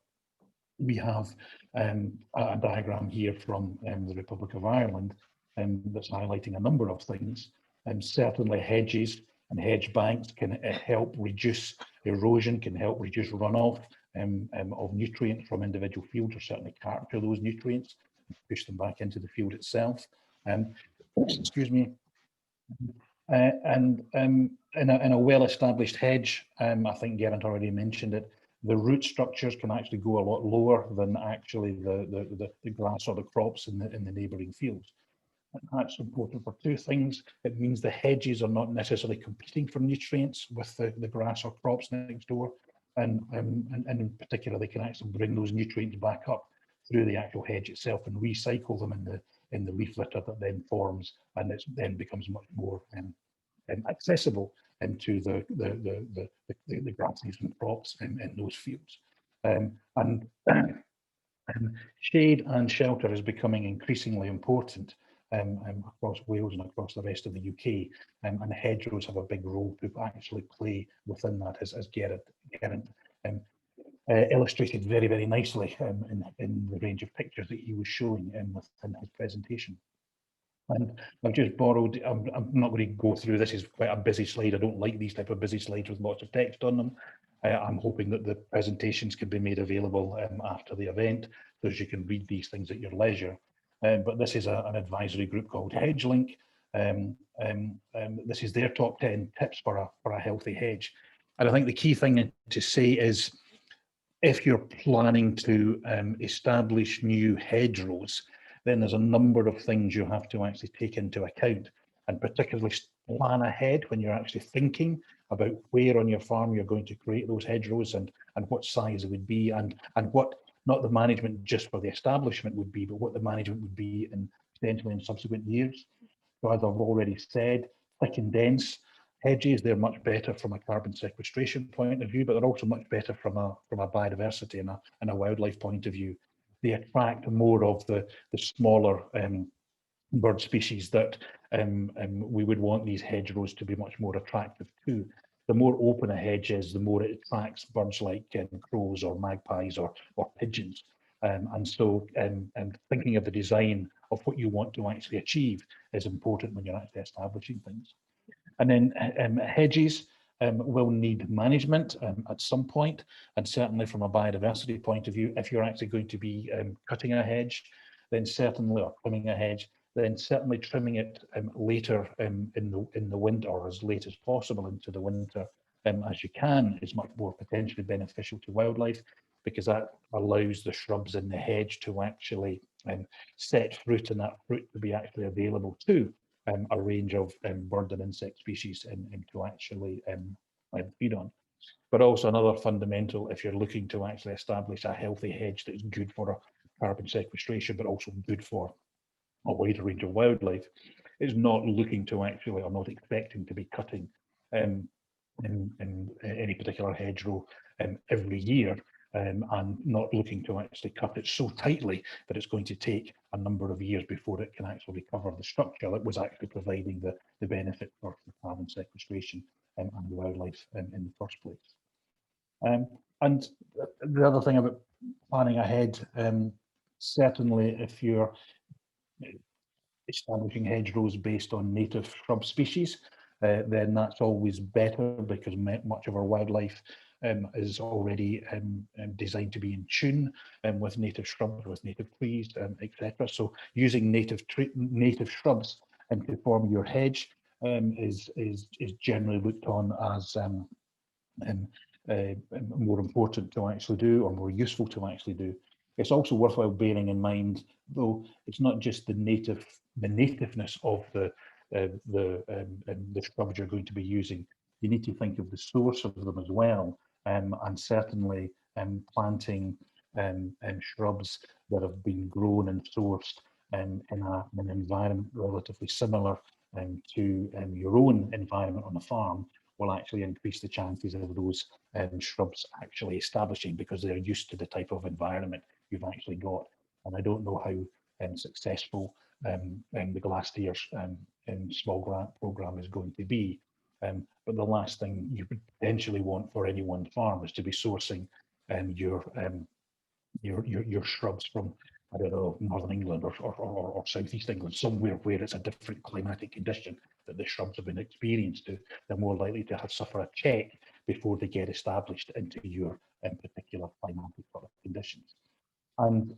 diagram here from the Republic of Ireland that's highlighting a number of things. Certainly hedges and hedge banks can help reduce erosion, can help reduce runoff of nutrients from individual fields, or certainly capture those nutrients and push them back into the field itself. Excuse me. In a well-established hedge, I think Geraint already mentioned it, the root structures can actually go a lot lower than actually the grass or the crops in the neighbouring fields. And that's important for two things. It means the hedges are not necessarily competing for nutrients with the grass or crops next door, and in particular, they can actually bring those nutrients back up through the actual hedge itself and recycle them in the leaf litter that then forms, and it then becomes much more accessible into the grasses and crops in those fields. Shade and shelter is becoming increasingly important across Wales and across the rest of the UK, and hedgerows have a big role to actually play within that, as Geraint illustrated very, very nicely in the range of pictures that he was showing within his presentation. And I've just borrowed, I'm not going to go through this, is quite a busy slide. I don't like these type of busy slides with lots of text on them. I'm hoping that the presentations can be made available after the event, so as you can read these things at your leisure. But this is an advisory group called HedgeLink. This is their top 10 tips for a healthy hedge. And I think the key thing to say is, if you're planning to establish new hedgerows, then there's a number of things you have to actually take into account, and particularly plan ahead when you're actually thinking about where on your farm you're going to create those hedgerows, and what size it would be, and what not the management just for the establishment would be, but what the management would be potentially in subsequent years. So as I've already said, thick and dense hedges, they're much better from a carbon sequestration point of view, but they're also much better from a biodiversity and a wildlife point of view. They attract more of the smaller bird species that we would want these hedgerows to be much more attractive to. The more open a hedge is, the more it attracts birds like crows or magpies or pigeons. And so thinking of the design of what you want to actually achieve is important when you're actually establishing things. And then hedges will need management at some point, and certainly from a biodiversity point of view, if you're actually going to be cutting a hedge, then certainly, or trimming a hedge, then certainly trimming it later in the winter, or as late as possible into the winter as you can, is much more potentially beneficial to wildlife, because that allows the shrubs in the hedge to actually set fruit, and that fruit to be actually available to a range of bird and insect species to actually feed on. But also another fundamental, if you're looking to actually establish a healthy hedge that's good for carbon sequestration, but also good for a wider range of wildlife, is not looking to actually, or not expecting to be cutting in any particular hedgerow every year, and not looking to actually cut it so tightly that it's going to take a number of years before it can actually recover the structure that was actually providing the benefit for carbon sequestration and wildlife in the first place. And the other thing about planning ahead, certainly if you're establishing hedgerows based on native shrub species, then that's always better, because much of our wildlife is already designed to be in tune with native shrubs, with native trees, etc. So using native shrubs to form your hedge is generally looked on as more important to actually do, or more useful to actually do. It's also worthwhile bearing in mind, though, it's not just the nativeness of the shrubs you're going to be using. You need to think of the source of them as well, and certainly planting shrubs that have been grown and sourced in an environment relatively similar to your own environment on the farm will actually increase the chances of those shrubs actually establishing, because they're used to the type of environment you've actually got. And I don't know how successful the Glasssteers small grant programme is going to be. But the last thing you potentially want for any one farm is to be sourcing your shrubs from, I don't know, Northern England or Southeast England, somewhere where it's a different climatic condition that the shrubs have been experienced to. They're more likely to have suffer a check before they get established into your particular climatic sort of conditions. And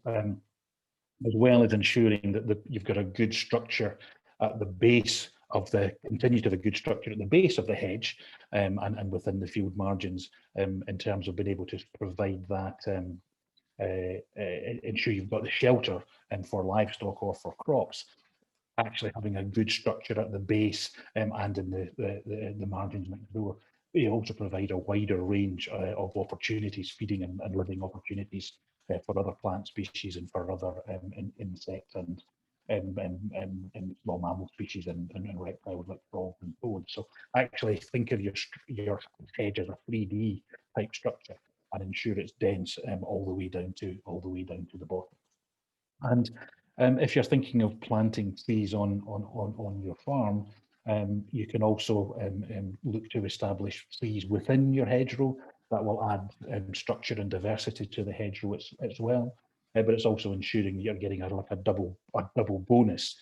as well as ensuring that you've got a good structure at the base of continue to have a good structure at the base of the hedge and within the field margins in terms of being able to provide that ensure you've got the shelter for livestock or for crops. Actually having a good structure at the base and in the margins next door, they also provide a wider range of opportunities, feeding and living opportunities for other plant species and for other insect and small mammal species and reptiles like frogs and toads. So actually think of your hedge as a 3D type structure and ensure it's dense all the way down to the bottom. And if you're thinking of planting trees on your farm, you can also look to establish trees within your hedgerow that will add structure and diversity to the hedgerow as well. But it's also ensuring that you're getting a double bonus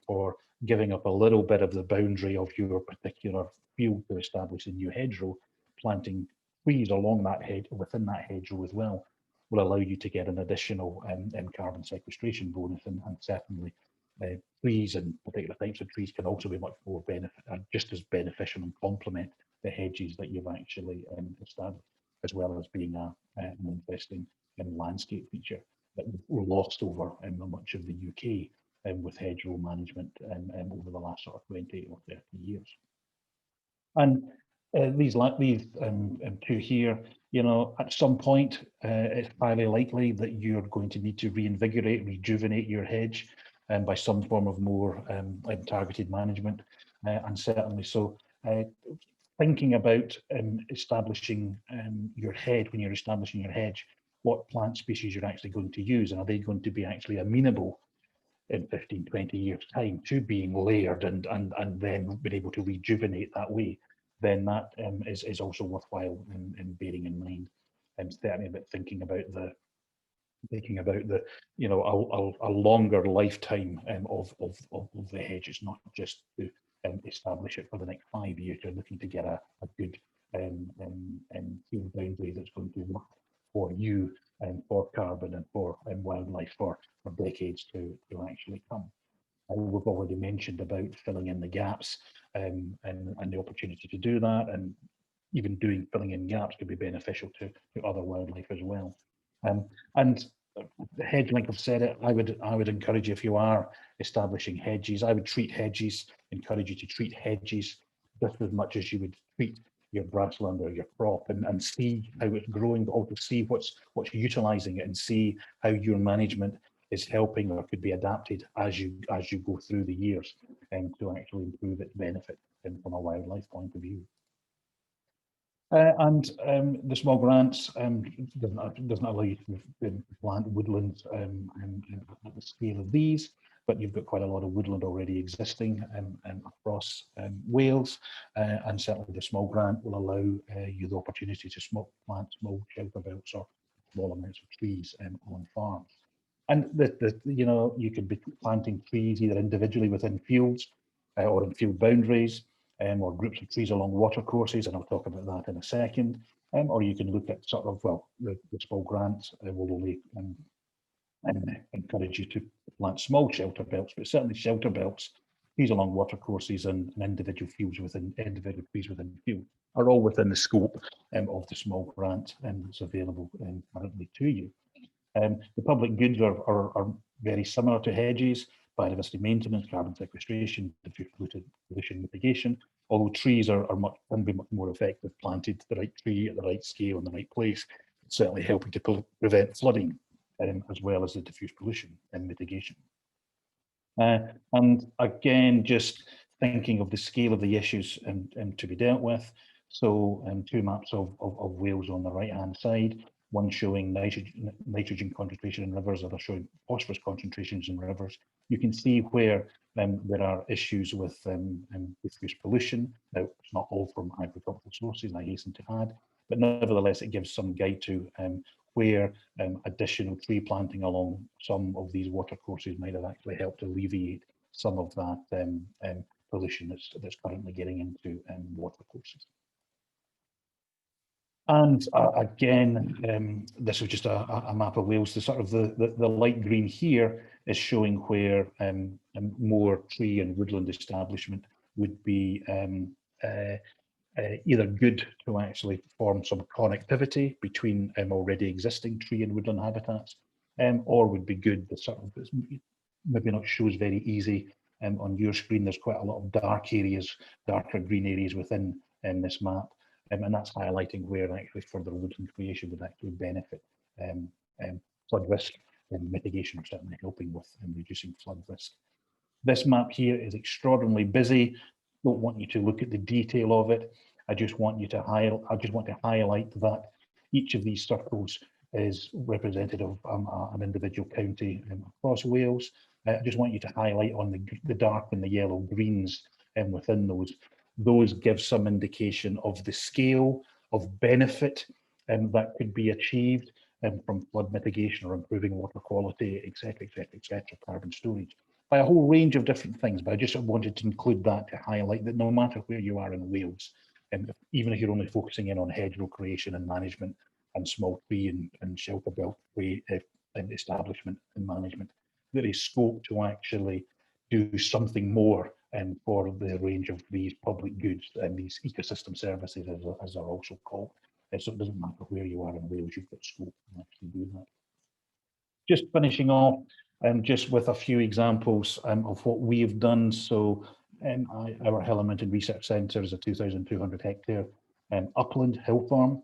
for giving up a little bit of the boundary of your particular field to establish a new hedgerow. Planting trees along that within that hedgerow as well will allow you to get an additional carbon sequestration bonus, and certainly trees and particular types of trees can also be much more just as beneficial and complement the hedges that you've actually established, as well as being an interesting landscape feature that we've lost over much of the UK with hedgerow management over the last sort of 20 or 30 years. And these two here, you know, at some point, it's highly likely that you're going to need to rejuvenate your hedge by some form of more targeted management. And certainly so, thinking about establishing your hedge, when you're establishing your hedge, what plant species you're actually going to use, and are they going to be actually amenable in 15, 20 years time to being layered and then being able to rejuvenate that way, then that is also worthwhile in bearing in mind. And certainly about thinking about the you know a longer lifetime of the hedge. It's not just to establish it for the next 5 years. You're looking to get a good field boundary that's going to work for you and for carbon and for wildlife for decades to actually come. We've already mentioned about filling in the gaps and the opportunity to do that, and even filling in gaps could be beneficial to other wildlife as well. And the hedge, like I've said it, I would encourage you, if you are establishing hedges, I would encourage you to treat hedges just as much as you would treat your grassland or your crop, and see how it's growing, but also see what's utilising it, and see how your management is helping or could be adapted as you go through the years to actually improve its benefit from a wildlife point of view. And the small grants doesn't allow you to plant woodlands at the scale of these, but you've got quite a lot of woodland already existing across Wales, and certainly the small grant will allow you the opportunity to plant small shelter belts or small amounts of trees on farms. And you know, you could be planting trees either individually within fields or in field boundaries, or groups of trees along water courses, and I'll talk about that in a second. Or you can look at sort of, well, the small grants will only encourage you to plant small shelter belts, but certainly shelter belts, trees along water courses and individual fields within individual trees within the field are all within the scope of the small grant that's available currently to you. The public goods are very similar to hedges: biodiversity maintenance, carbon sequestration, diffuse pollution mitigation, although trees can be much more effective planted the right tree at the right scale in the right place, certainly helping to prevent flooding, as well as the diffuse pollution and mitigation. And again, just thinking of the scale of the issues to be dealt with. So two maps of Wales on the right hand side, one showing nitrogen concentration in rivers, other showing phosphorus concentrations in rivers. You can see where there are issues with diffuse pollution. Now, it's not all from agricultural sources, I hasten to add, but nevertheless, it gives some guide to where additional tree planting along some of these water courses might have actually helped alleviate some of that pollution that's currently getting into water courses. And again, this was just a map of Wales. The sort of the light green here is showing where more tree and woodland establishment would be either good to actually form some connectivity between already existing tree and woodland habitats, or would be good, the sort of, maybe not shows very easy on your screen. There's quite a lot of dark areas, darker green areas within this map. And that's highlighting where actually further woodland creation would actually benefit flood risk and mitigation, or certainly helping with reducing flood risk. This map here is extraordinarily busy. Don't want you to look at the detail of it. I just want to highlight that each of these circles is representative of an individual county across Wales. I just want you to highlight on the dark and the yellow greens within those. Those give some indication of the scale of benefit that could be achieved from flood mitigation or improving water quality, etc., carbon storage, by a whole range of different things. But I just wanted to include that to highlight that no matter where you are in Wales, even if you're only focusing in on hedgerow creation and management and small tree and shelter belt establishment and management, there is scope to actually do something more for the range of these public goods and these ecosystem services, as they're also called. So it doesn't matter where you are in Wales, you've got scope to actually do that. Just finishing off, just with a few examples of what we've done. So our Hill and Mountain Research Centre is a 2,200 hectare upland hill farm,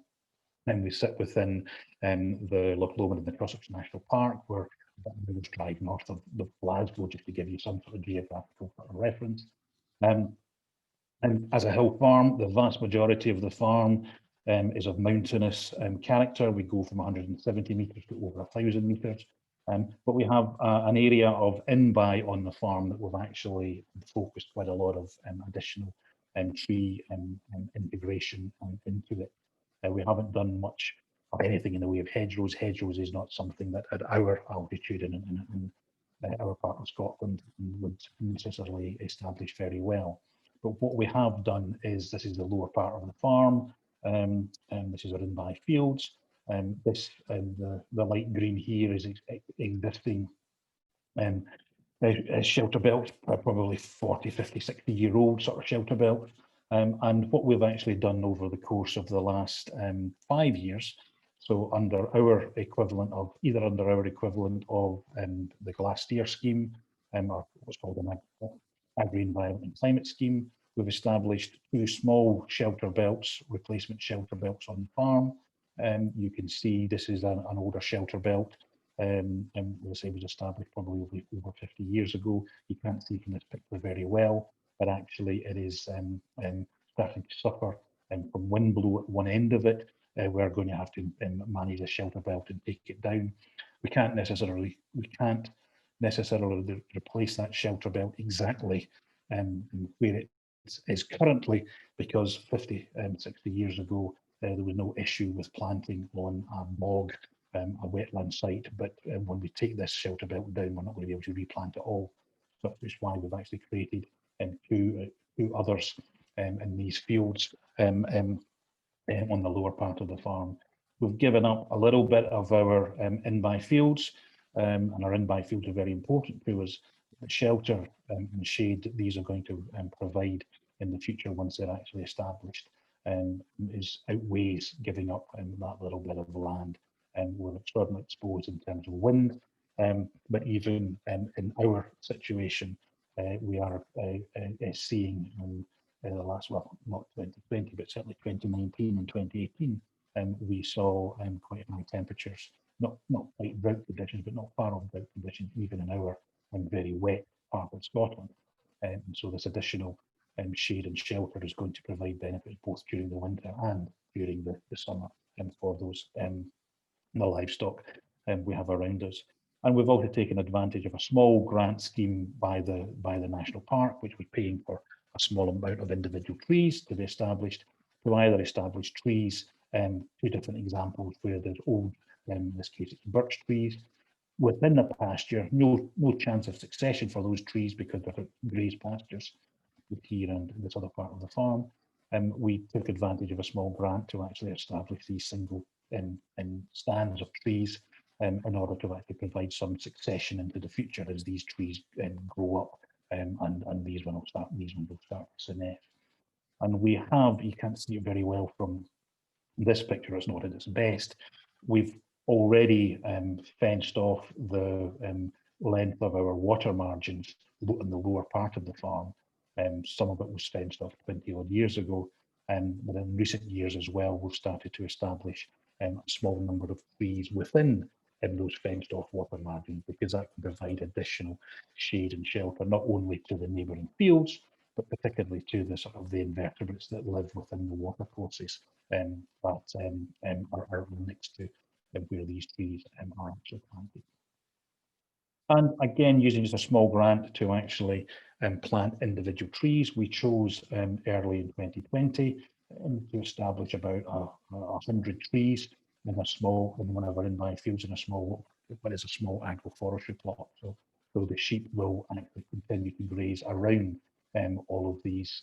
and we sit within the Loch Lomond and the Trossachs National Park. We're about a minute's drive north of Glasgow, just to give you some sort of geographical reference. And as a hill farm, the vast majority of the farm is of mountainous character. We go from 170 metres to over 1,000 metres. But we have an area of in-by on the farm that we've actually focused quite a lot of additional tree integration into it. We haven't done much of anything in the way of hedgerows. Hedgerows is not something that at our altitude in our part of Scotland would necessarily establish very well. But what we have done is, this is the lower part of the farm, and this is our in-by fields. The light green here is existing shelter belt, probably 40, 50, 60-year-old sort of shelter belt. And what we've actually done over the course of the last 5 years, so under our equivalent of the Glasssteer scheme, or what's called an Agri-Environment and Climate scheme, we've established 2 small shelter belts, replacement shelter belts on the farm. You can see this is an older shelter belt. And as I say, was established probably over 50 years ago. You can't see from this picture very well, but actually it is starting to suffer from wind blow at one end of it. We're going to have to manage the shelter belt and take it down. We can't necessarily replace that shelter belt exactly where it is currently, because 50, 60 years ago, there was no issue with planting on a bog a wetland site, but when we take this shelter belt down, we're not going to be able to replant it all. So that's why we've actually created two others in these fields on the lower part of the farm. We've given up a little bit of our in-by fields, and our in-by fields are very important to us. The shelter and shade that these are going to provide in the future once they're actually established is outweighs giving up that little bit of land. We're extraordinarily exposed in terms of wind, but even in our situation, we are seeing in the last, well, not 2020, but certainly 2019 and 2018, we saw quite high temperatures, not quite drought conditions, but not far off drought conditions, even in our very wet part of Scotland. And so this additional shade and shelter is going to provide benefits both during the winter and during the summer for those the livestock we have around us. And we've also taken advantage of a small grant scheme by the National Park, which was paying for a small amount of individual trees to be established, to either establish trees, two different examples where there's old, in this case it's birch trees, within the pasture, no chance of succession for those trees because they're grazed pastures here and this other part of the farm. We took advantage of a small grant to actually establish these single stands of trees in order to actually provide some succession into the future as these trees grow up, and these ones will start to senesce. And we have, you can't see it very well from this picture, it's not at its best. We've already fenced off the length of our water margins in the lower part of the farm. Some of it was fenced off 20 odd years ago, but in recent years as well, we've started to establish a small number of trees within those fenced off water margins, because that can provide additional shade and shelter, not only to the neighbouring fields, but particularly to the sort of the invertebrates that live within the water courses that are next to where these trees are actually planted. And again, using just a small grant to actually plant individual trees, we chose early in 2020 to establish about 100 trees in one of our in-by fields in a small agroforestry plot. So the sheep will actually continue to graze around all of these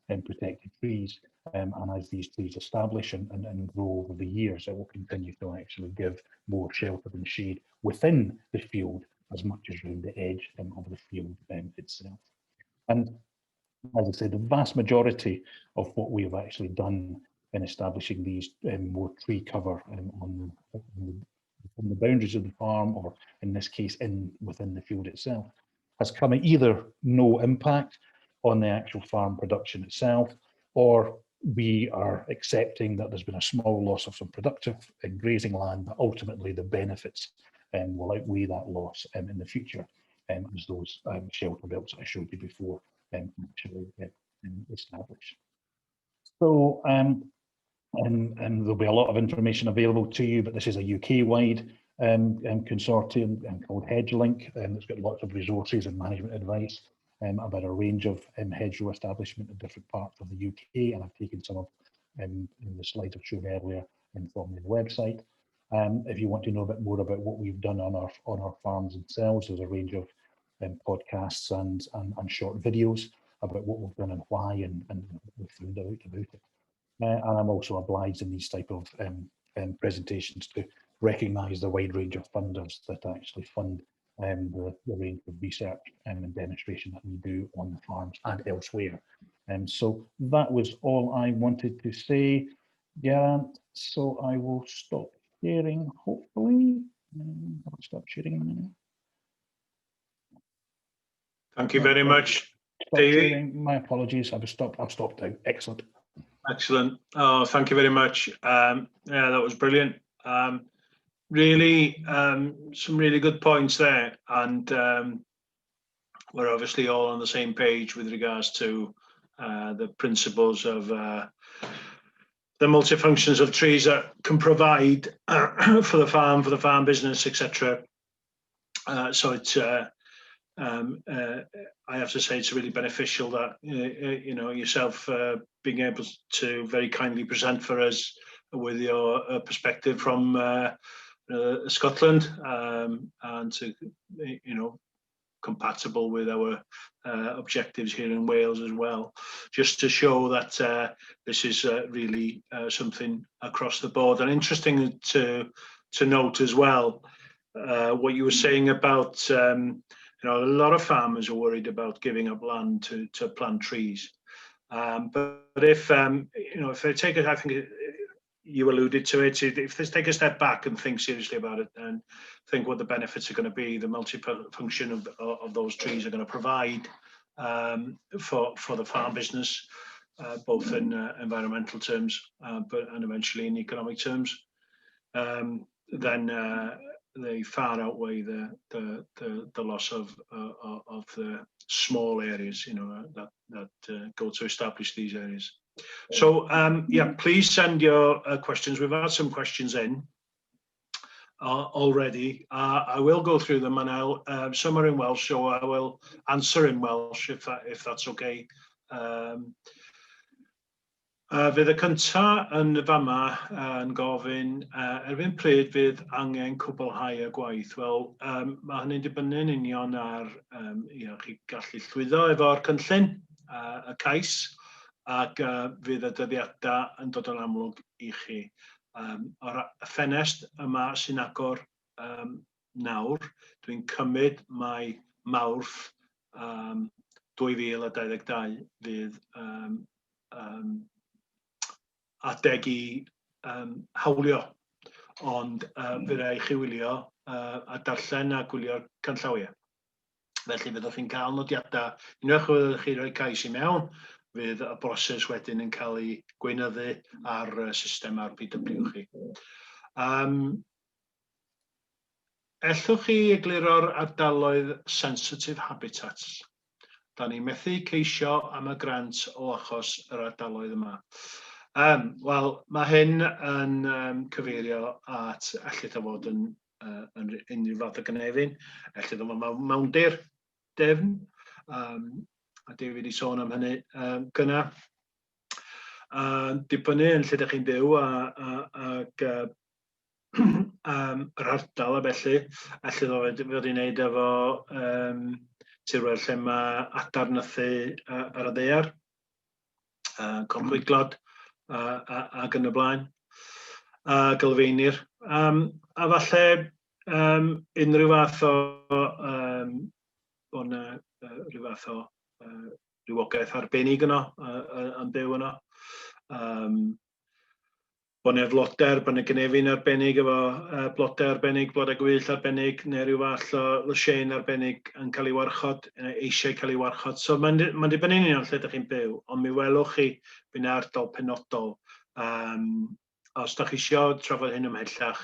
protected trees, and as these trees establish and grow over the years, it will continue to actually give more shelter and shade within the field as much as around the edge of the field itself. And as I said, the vast majority of what we have actually done in establishing these more tree cover on the boundaries of the farm, or in this case within the field itself, has come at either no impact on the actual farm production itself, or we are accepting that there's been a small loss of some productive grazing land, but ultimately the benefits will outweigh that loss in the future as those shelter belts I showed you before actually established. So there'll be a lot of information available to you, but this is a UK-wide consortium called HedgeLink that's got lots of resources and management advice about a range of hedgerow establishment in different parts of the UK, and I've taken some of in the slides I've shown earlier from the website. If you want to know a bit more about what we've done on our farms themselves, there's a range of podcasts and short videos about what we've done and why, and what we've found out about it. And I'm also obliged in these type of presentations to recognise the wide range of funders that actually fund the range of research and demonstration that we do on the farms and elsewhere. So that was all I wanted to say, Geraint. So I will stop sharing, hopefully. I'll stop sharing in a minute. Thank you very much, Davey. My apologies, I've stopped out. Excellent. Excellent. Oh, thank you very much. Yeah, that was brilliant. Really, some really good points there, and we're obviously all on the same page with regards to the principles of the multifunctions of trees that can provide for the farm business, etc. So it's I have to say it's really beneficial that you know yourself being able to very kindly present for us with your perspective from Scotland, and to, compatible with our objectives here in Wales as well, just to show that this is really something across the board. And interesting to note as well what you were saying about a lot of farmers are worried about giving up land to plant trees, but if they take it, I think you alluded to it, if they take a step back and think seriously about it and think what the benefits are going to be, the multifunction of those trees are going to provide for the farm business, both in environmental terms and eventually in economic terms, then they far outweigh the loss of the small areas, that go to establish these areas. So yeah, please send your questions. We've had some questions in already. I will go through them, and I'll some are in Welsh, so I will answer in Welsh if that's okay. Fydd y cynta yn fama yn gofyn erbyn pryd fydd angen cwblhau y gwaith. Wel, mae hynny'n dibynnu'n union ar chi gallu llwyddo efo'r cynllun, y cais, ac fydd y dyddiadau yn dod yn amlwg i chi. O'r ffenest yma sy'n agor nawr, dwi'n cymryd mai Mawrth 2022 fydd adeg i hawlio, ond fydd rhaid chi wylio a darllen a gwylio'r canllawiau. Felly fyddwch chi'n cael nodiadau, unwaith fyddwch chi rhoi cais i mewn, fydd y broses wedyn yn cael ei gweinyddu ar system RPW chi. Ellwch chi egluro'r ardaloedd sensitive habitats. Da ni methu ceisio am y grant o achos yr ardaloedd yma. Wel, mae hyn yn cyfeirio at allai fod yn unrhyw fath o gynefin, allai fod mewndir defn, a David i sôn am hynny gyna. Dibynnu yn lle ydych chi'n byw ac yr ardal a felly, allai fod i wneud efo tirwedd lle mae adarnyddu ar y ddaear, corfwyglod, ac yn y blaen, gylfeinir. A falle unrhyw fath o rhyw fath o rywogaeth arbennig yno, yn byw yno. Bod yna floder, bod yna gynefin arbennig efo blodau arbennig, blodau gwyllt arbennig, neu rhyw fath o lysiein arbennig yn cael ei warchod, eisiau cael ei warchod. So mae'n dibynnu union lle ydych chi'n byw, ond mi welwch chi bydd yna ardal penodol. Os ydych chi isio trafod hyn ymhellach,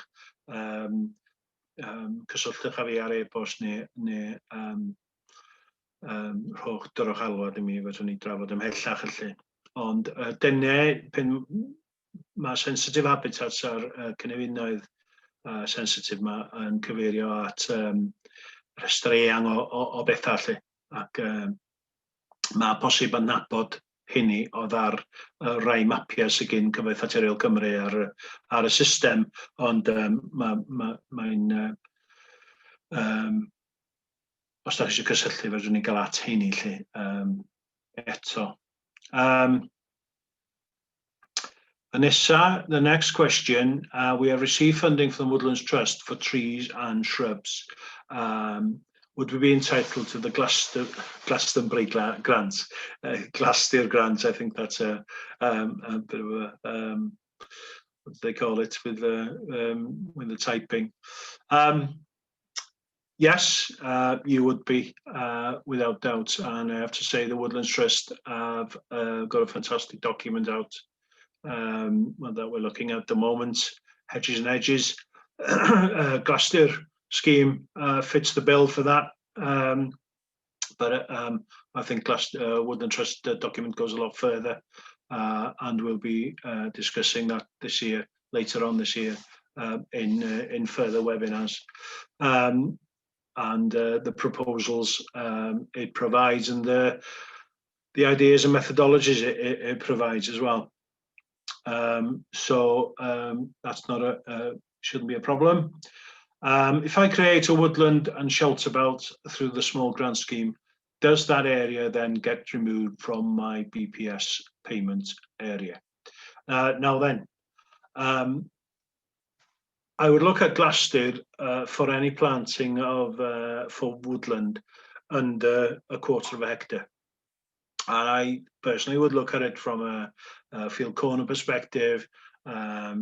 cysylltwch â fi ar e-bost neu rhowch dyrwch alwad i mi, fedrwn ni drafod ymhellach felly. Ond dyna mae sensitive habitats a'r cynefinoedd sensitif yma yn cyfeirio at rhestr eang o bethau lle. Ac mae posib yn nabod hynny oedd ar rai mapiau sydd gen Cyfoeth Naturiol Cymru ar y system, ond mae'n os da chi eisiau cysylltu, fedrwn ni gael at hynny lle eto. Nesa, the next question, we have received funding from the Woodlands Trust for trees and shrubs. Would we be entitled to the Glastonbury grant? Glastir grant, I think that's a bit of a, what do they call it with the typing. Yes, you would be, without doubt, and I have to say the Woodlands Trust have got a fantastic document out that we're looking at the moment, Hedges and Edges. Glastir scheme fits the bill for that, but I think Woodlands Trust document goes a lot further, and we'll be discussing that this year, later on this year, in further webinars. And the proposals it provides, and the ideas and methodologies it provides as well. That's not shouldn't be a problem. If I create a woodland and shelter belt through the small grant scheme, does that area then get removed from my BPS payment area? Now then, I would look at Glastir for any planting of for woodland under 1/4 hectare. And I personally would look at it from a field corner perspective, a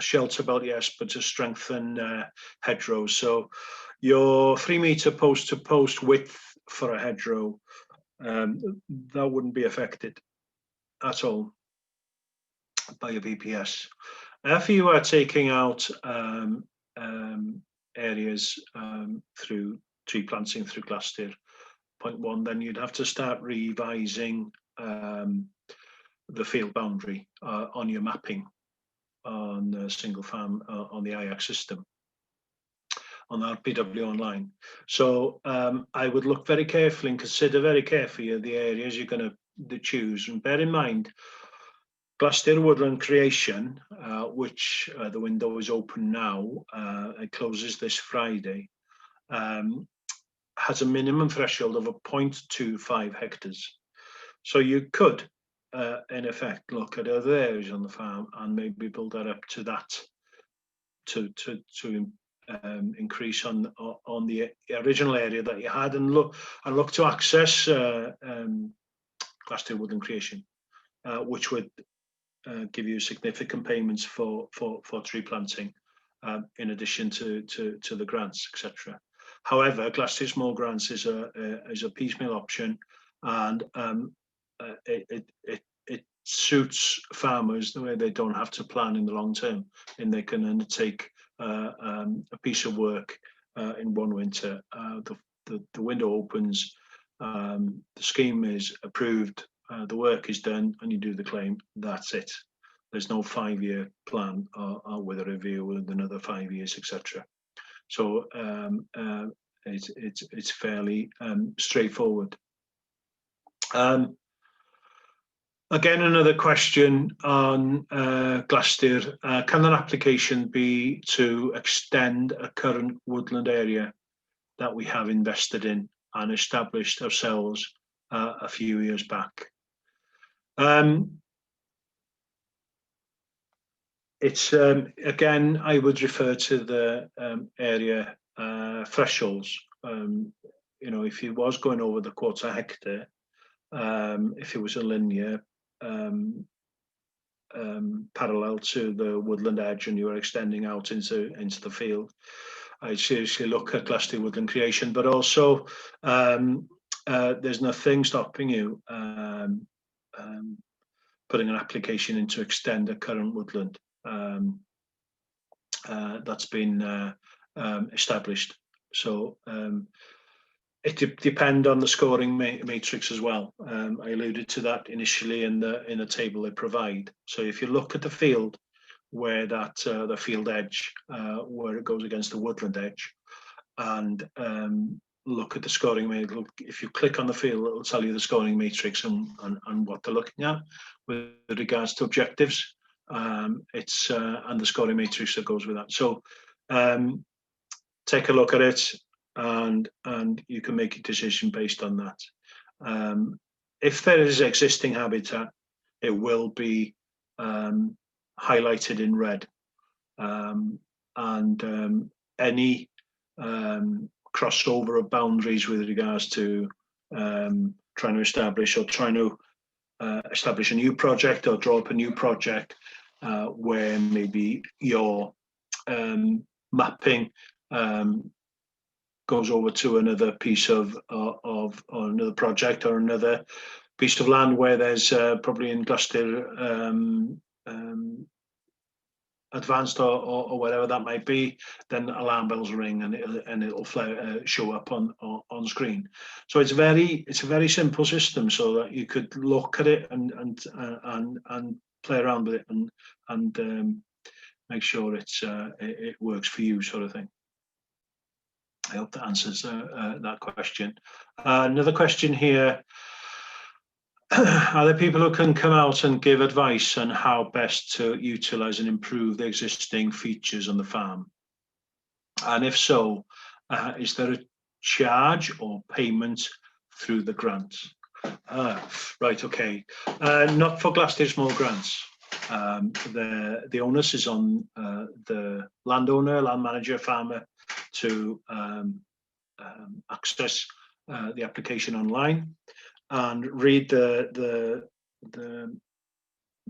shelter belt, yes, but to strengthen hedgerows. So your 3 metre post to post width for a hedgerow, that wouldn't be affected at all by your BPS. If you are taking out areas through tree planting through Glastir, point 1, then you'd have to start revising the field boundary on your mapping on the single farm on the IAC system on the RPW online. So I would look very carefully and consider very carefully the areas you're going to choose, and bear in mind Glastir Woodland Creation, which the window is open now, it closes this Friday, has a minimum threshold of 0.25 hectares. So you could, in effect, look at other areas on the farm and maybe build that up to that, to increase on the original area that you had, and look to access Glastir Woodland Creation, which would give you significant payments for tree planting, in addition to the grants, etc. However, Glastir Small Grants is a piecemeal option, and it suits farmers the way they don't have to plan in the long term, and they can undertake a piece of work in one winter. The window opens, the scheme is approved, the work is done, and you do the claim. That's it. There's no 5-year plan or with a review with another 5 years, etc. So it's fairly straightforward. Again, another question on Glastir. Can an application be to extend a current woodland area that we have invested in and established ourselves a few years back? It's again, I would refer to the area thresholds. You know, if it was going over the 1/4 hectare, if it was a linear parallel to the woodland edge and you were extending out into the field, I'd seriously look at Glastir Woodland Creation. But also, there's nothing stopping you putting an application in to extend a current woodland that's been established. So it depends on the scoring matrix as well. I alluded to that initially in the table they provide. So if you look at the field where that the field edge where it goes against the woodland edge, and look at the scoring matrix. If you click on the field, it'll tell you the scoring matrix and what they're looking at with regards to objectives. It's and the scoring matrix that goes with that. So take a look at it, and you can make a decision based on that. If there is existing habitat, it will be highlighted in red, and any crossover of boundaries with regards to trying to establish a new project or draw up a new project where maybe your mapping goes over to another piece of or another project or another piece of land where there's probably in Glastir advanced or whatever that might be, then alarm bells ring and it'll show up on screen. So it's a very simple system, so that you could look at it and play around with it and make sure it works for you, sort of thing. I hope that answers that question. Another question here. Are there people who can come out and give advice on how best to utilise and improve the existing features on the farm? And if so, is there a charge or payment through the grant? Right, okay. Not for Glassdoor Small Grants. The onus is on the landowner, land manager, farmer to access the application online and read the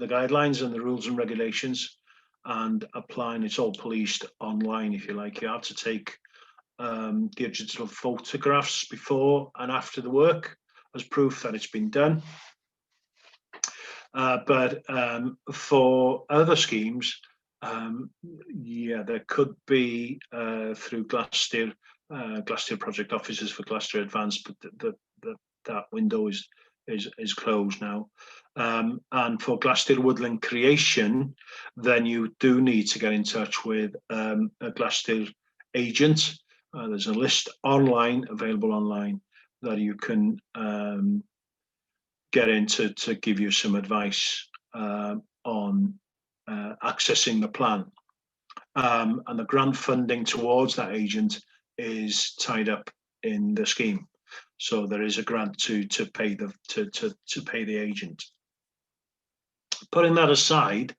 guidelines and the rules and regulations and apply, and it's all policed online, if you like. You have to take digital photographs before and after the work as proof that it's been done. But for other schemes, yeah, there could be through Glassdoor project officers for Glassdoor Advanced, but that window is closed now. And for Glassdoor Woodland Creation, then you do need to get in touch with a Glassdoor agent. There's a list online, available online, that you can get into to give you some advice on accessing the plan. And the grant funding towards that agent is tied up in the scheme. So there is a grant to pay the agent. Putting that aside,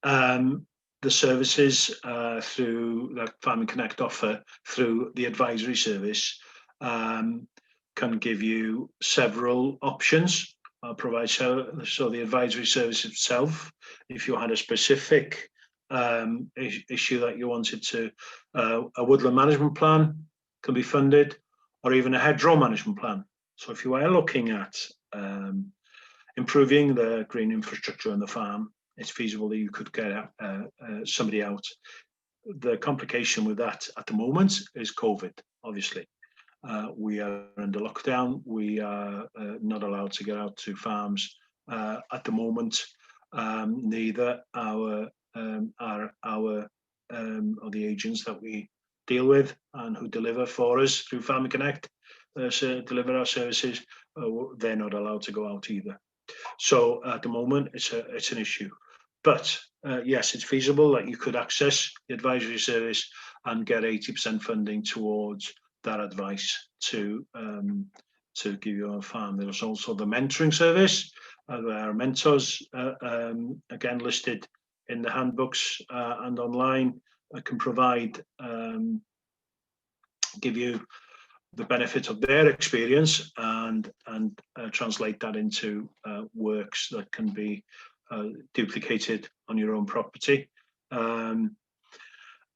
the services through that Farming Connect offer through the advisory service can give you several options. Provide so the advisory service itself, if you had a specific issue that you wanted to, a woodland management plan can be funded, or even a hedgerow management plan. So if you are looking at improving the green infrastructure on the farm, it's feasible that you could get somebody out. The complication with that at the moment is COVID, obviously. We are under lockdown. We are not allowed to get out to farms at the moment. Neither our or the agents that we deal with and who deliver for us through Farming Connect, deliver our services, they're not allowed to go out either. So at the moment, it's an issue. But yes, it's feasible that you could access the advisory service and get 80% funding towards that advice to give you a farm. There's also the mentoring service. There are mentors, again, listed in the handbooks and online, that can provide, give you the benefit of their experience and translate that into works that can be duplicated on your own property.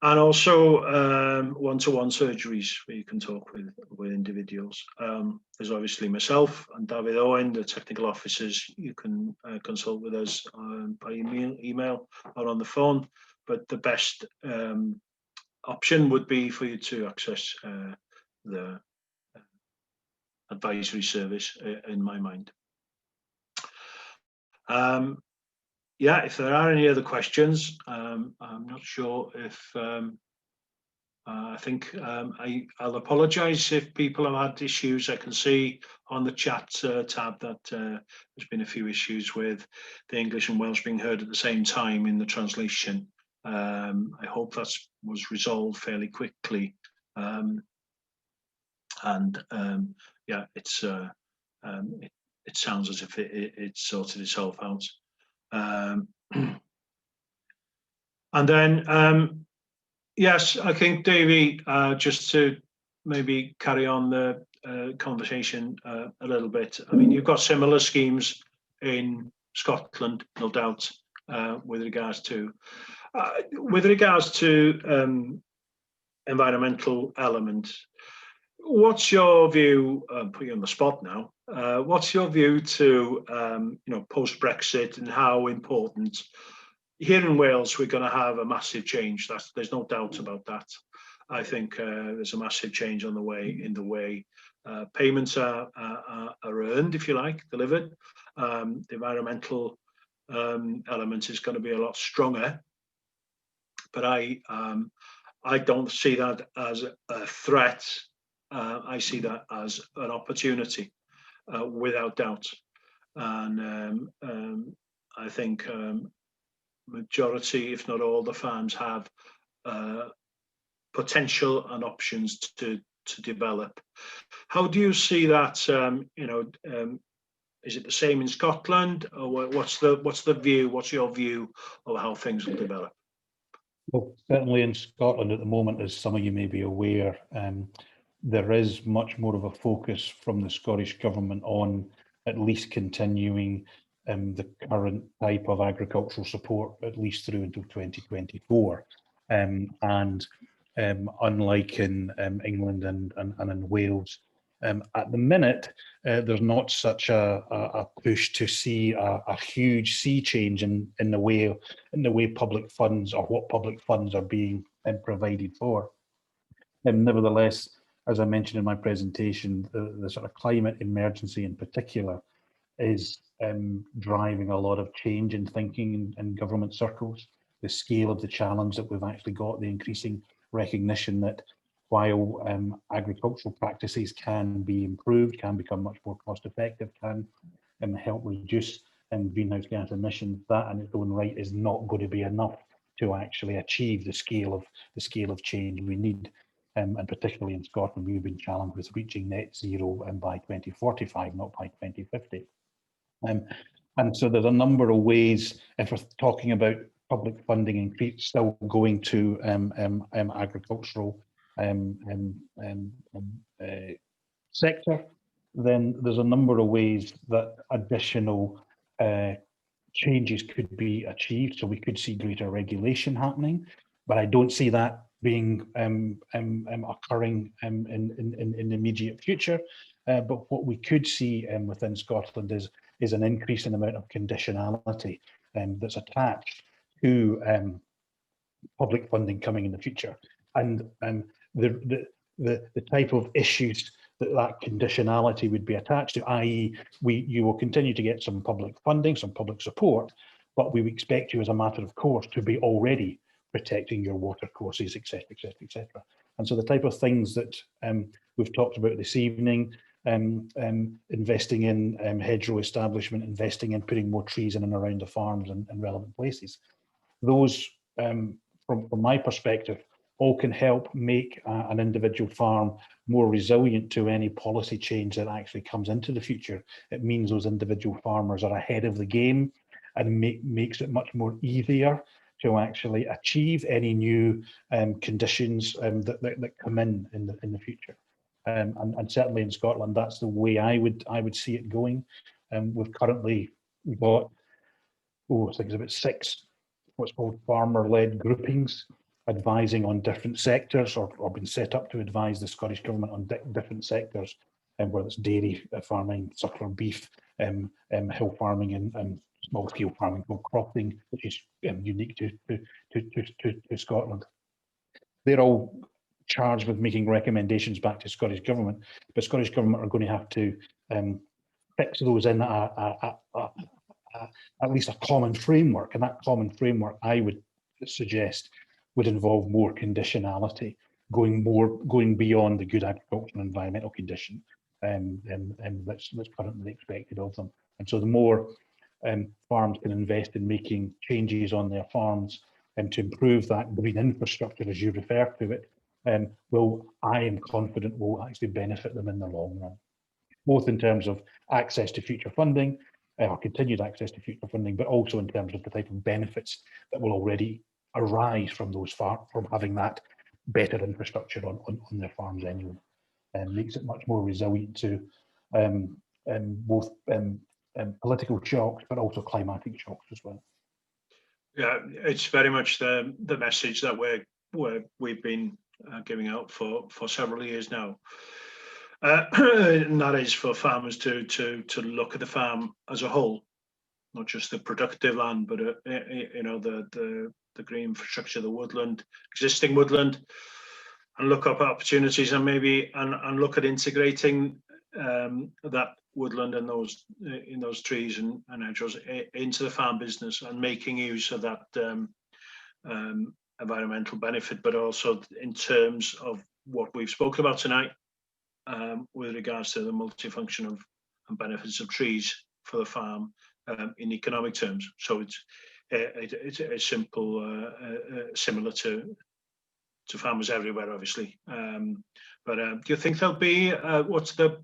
And also one-to-one surgeries where you can talk with individuals. There's obviously myself and David Owen, the technical officers. You can consult with us by email or on the phone, but the best option would be for you to access the advisory service, in my mind. Yeah, if there are any other questions, I'm not sure if I think I'll apologise if people have had issues. I can see on the chat tab that there's been a few issues with the English and Welsh being heard at the same time in the translation. I hope that was resolved fairly quickly. Yeah, it sounds as if it sorted itself out. And then, yes, I think, Davey, just to maybe carry on the conversation a little bit. I mean, you've got similar schemes in Scotland, no doubt, with regards to environmental elements. What's your view? Put you on the spot now. What's your view to post-Brexit and how important? Here in Wales, we're going to have a massive change. There's no doubt about that. I think there's a massive change on the way in the way payments are earned, if you like, delivered. The environmental element is going to be a lot stronger. But I don't see that as a threat. I see that as an opportunity, without doubt. and I think majority, if not all, the farms have potential and options to develop. How do you see that? Is it the same in Scotland, or what's the view? What's your view of how things will develop? Well, certainly in Scotland at the moment, as some of you may be aware, there is much more of a focus from the Scottish Government on at least continuing the current type of agricultural support, at least through until 2024. Unlike in England and in Wales, at the minute, there's not such a push to see a huge sea change in the way public funds, or what public funds are being provided for. Nevertheless, as I mentioned in my presentation, the sort of climate emergency in particular is driving a lot of change in thinking in government circles. The scale of the challenge that we've actually got, the increasing recognition that while agricultural practices can be improved, can become much more cost effective, can help reduce greenhouse gas emissions, that in its own right is not going to be enough to actually achieve the scale of change we need. And particularly in Scotland, we've been challenged with reaching net zero by 2045, not by 2050. And so there's a number of ways, if we're talking about public funding increase still going to agricultural sector, then there's a number of ways that additional changes could be achieved. So we could see greater regulation happening, but I don't see that being occurring in the immediate future. But what we could see within Scotland is an increase in the amount of conditionality that's attached to public funding coming in the future, and the type of issues that conditionality would be attached to, i.e. you will continue to get some public funding, some public support, but we expect you as a matter of course to be already protecting your water courses, etc., etc., etc. And so the type of things that we've talked about this evening, investing in hedgerow establishment, investing in putting more trees in and around the farms and relevant places, those, from my perspective, all can help make an individual farm more resilient to any policy change that actually comes into the future. It means those individual farmers are ahead of the game, and makes it much more easier to actually achieve any new conditions that come in the future. And certainly in Scotland, that's the way I would see it going. We've currently got, I think it's about 6 what's called farmer-led groupings advising on different sectors, or been set up to advise the Scottish Government on different sectors, whether it's dairy farming, suckler beef, hill farming, and small-scale farming, called cropping, which is unique to Scotland. They're all charged with making recommendations back to Scottish Government, but Scottish Government are going to have to fix those in at least a common framework, and that common framework, I would suggest, would involve more conditionality, going beyond the good agricultural and environmental condition that's currently expected of them. And so the more farms can invest in making changes on their farms and to improve that green infrastructure, as you refer to it, I am confident will actually benefit them in the long run, both in terms of access to future funding, or continued access to future funding, but also in terms of the type of benefits that will already arise from from having that better infrastructure on their farms anyway, and makes it much more resilient to both political shocks, but also climatic shocks as well. Yeah, it's very much the message that we've been giving out for several years now. And that is for farmers to look at the farm as a whole, not just the productive land, but the green infrastructure, the woodland, existing woodland, and look up opportunities and maybe and look at integrating that woodland and those trees and hedgerows into the farm business, and making use of that environmental benefit, but also in terms of what we've spoken about tonight, with regards to the multifunction and benefits of trees the farm in economic terms. So it's a simple, similar to farmers everywhere, obviously. But do you think there'll be what's the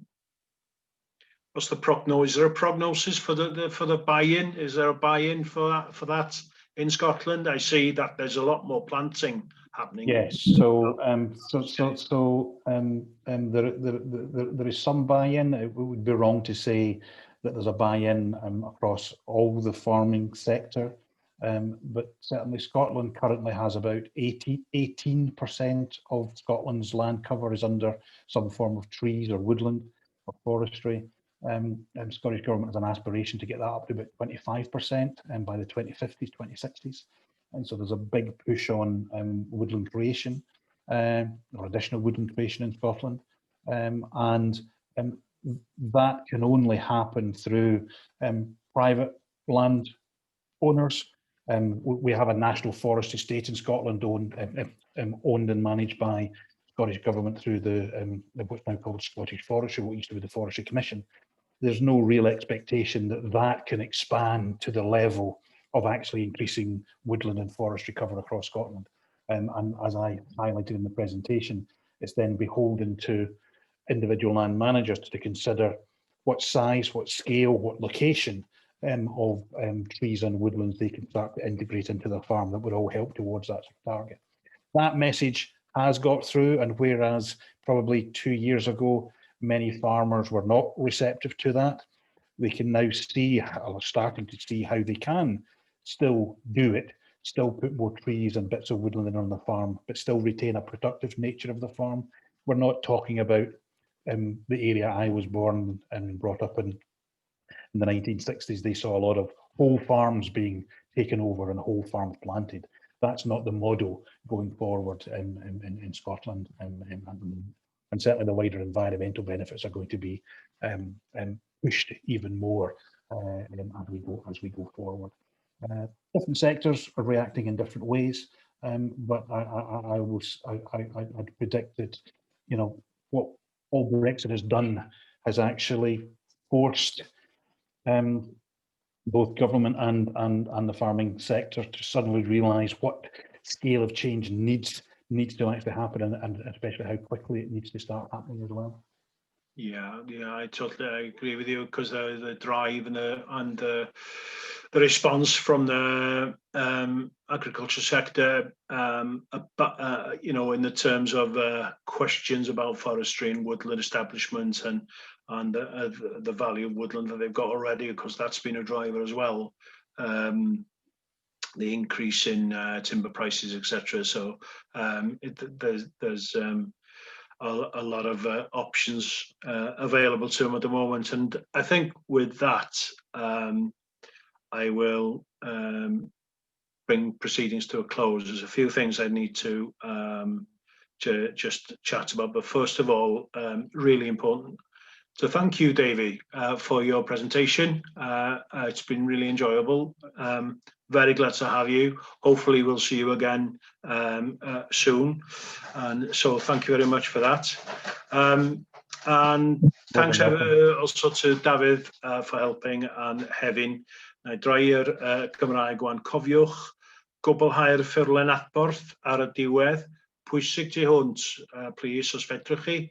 prognosis? Is there a prognosis for the buy-in? Is there a buy-in for that in Scotland? I see that there's a lot more planting happening. Yes, so there is some buy-in. It would be wrong to say that there's a buy-in across all the farming sector, but certainly Scotland currently has about 18% of Scotland's land cover is under some form of trees or woodland or forestry. And Scottish Government has an aspiration to get that up to about 25% by the 2050s, 2060s. And so there's a big push on woodland creation or additional woodland creation in Scotland. And that can only happen through private land owners. We have a national forest estate in Scotland owned and managed by Scottish Government through the what's now called Scottish Forestry, what used to be the Forestry Commission. There's no real expectation that that can expand to the level of actually increasing woodland and forestry cover across Scotland. And as I highlighted in the presentation, it's then beholden to individual land managers to consider what size, what scale, what location of trees and woodlands they can start to integrate into their farm that would all help towards that target. That message has got through, and whereas probably 2 years ago, many farmers were not receptive to that, they can now see, or starting to see, how they can still do it, still put more trees and bits of woodland on the farm, but still retain a productive nature of the farm. We're not talking about the area I was born and brought up in the 1960s. They saw a lot of whole farms being taken over and whole farms planted. That's not the model going forward in Scotland, and certainly the wider environmental benefits are going to be pushed even more as we go forward. Different sectors are reacting in different ways, but I'd predict that, you know, what all Brexit has done has actually forced both government and the farming sector to suddenly realise what scale of change needs to actually happen, and especially how quickly it needs to start happening as well. Yeah, I totally agree with you, because the drive and the response from the agriculture sector, you know, in the terms of questions about forestry and woodland establishment and the value of woodland that they've got already, because that's been a driver as well. The increase in timber prices, etc. So there's a lot of options available to them at the moment, and I think with that, I will bring proceedings to a close. There's a few things I need to just chat about, but first of all, really important to thank you, Davy, for your presentation. It's been really enjoyable. Very glad to have you. Hopefully we'll see you again soon. And so thank you very much for that. And thanks also to David for helping, and Hefin. Drai'r Gymraeg wan, cofiwch gwblhau'r ffurlen adborth ar y diwedd. Pwysig tu hwnt, plis, os fedrwch chi,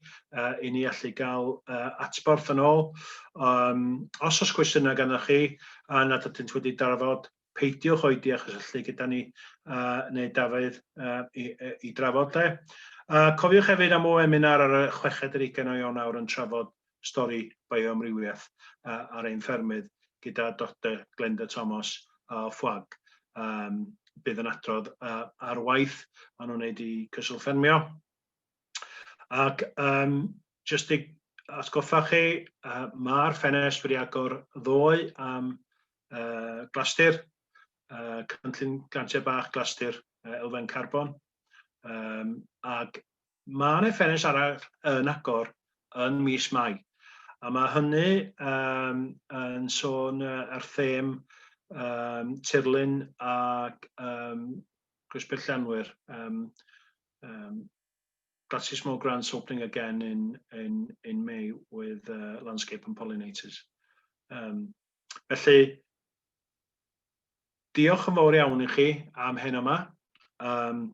i ni allu gael atborth yn ôl. Os oes cwestiynau ganddoch chi, a nad ydych wedi darfod, peidiwch oedi achos allu gyda ni neu Dafydd i drafod le. Cofiwch hefyd am webinar ar y 6 o Ionawr yn trafod stori bioamrywiaeth ar ein ffermydd gyda Dr Glenda Thomas a Ffwag. Bydd yn adrodd ar waith maen nhw'n wneud i cyswllt-ffermio. Ac jyst i atgoffa chi, mae'r ffenest wedi agor ddoe am glasur, cynllun grantiau bach glasur elfen carbon. Ac mae yna ffenest arall yn agor yn mis Mai. A mae hynny yn sôn ar them tirlun ac Grysbellianwyr. Glasses Small Grants opening again in May with landscape and pollinators. Felly, diolch yn fawr iawn i chi am hyn yma, am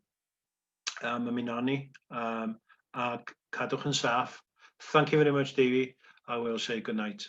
ymuno ni, ac cadwch yn saff. Thank you very much, Davey. I will say good night.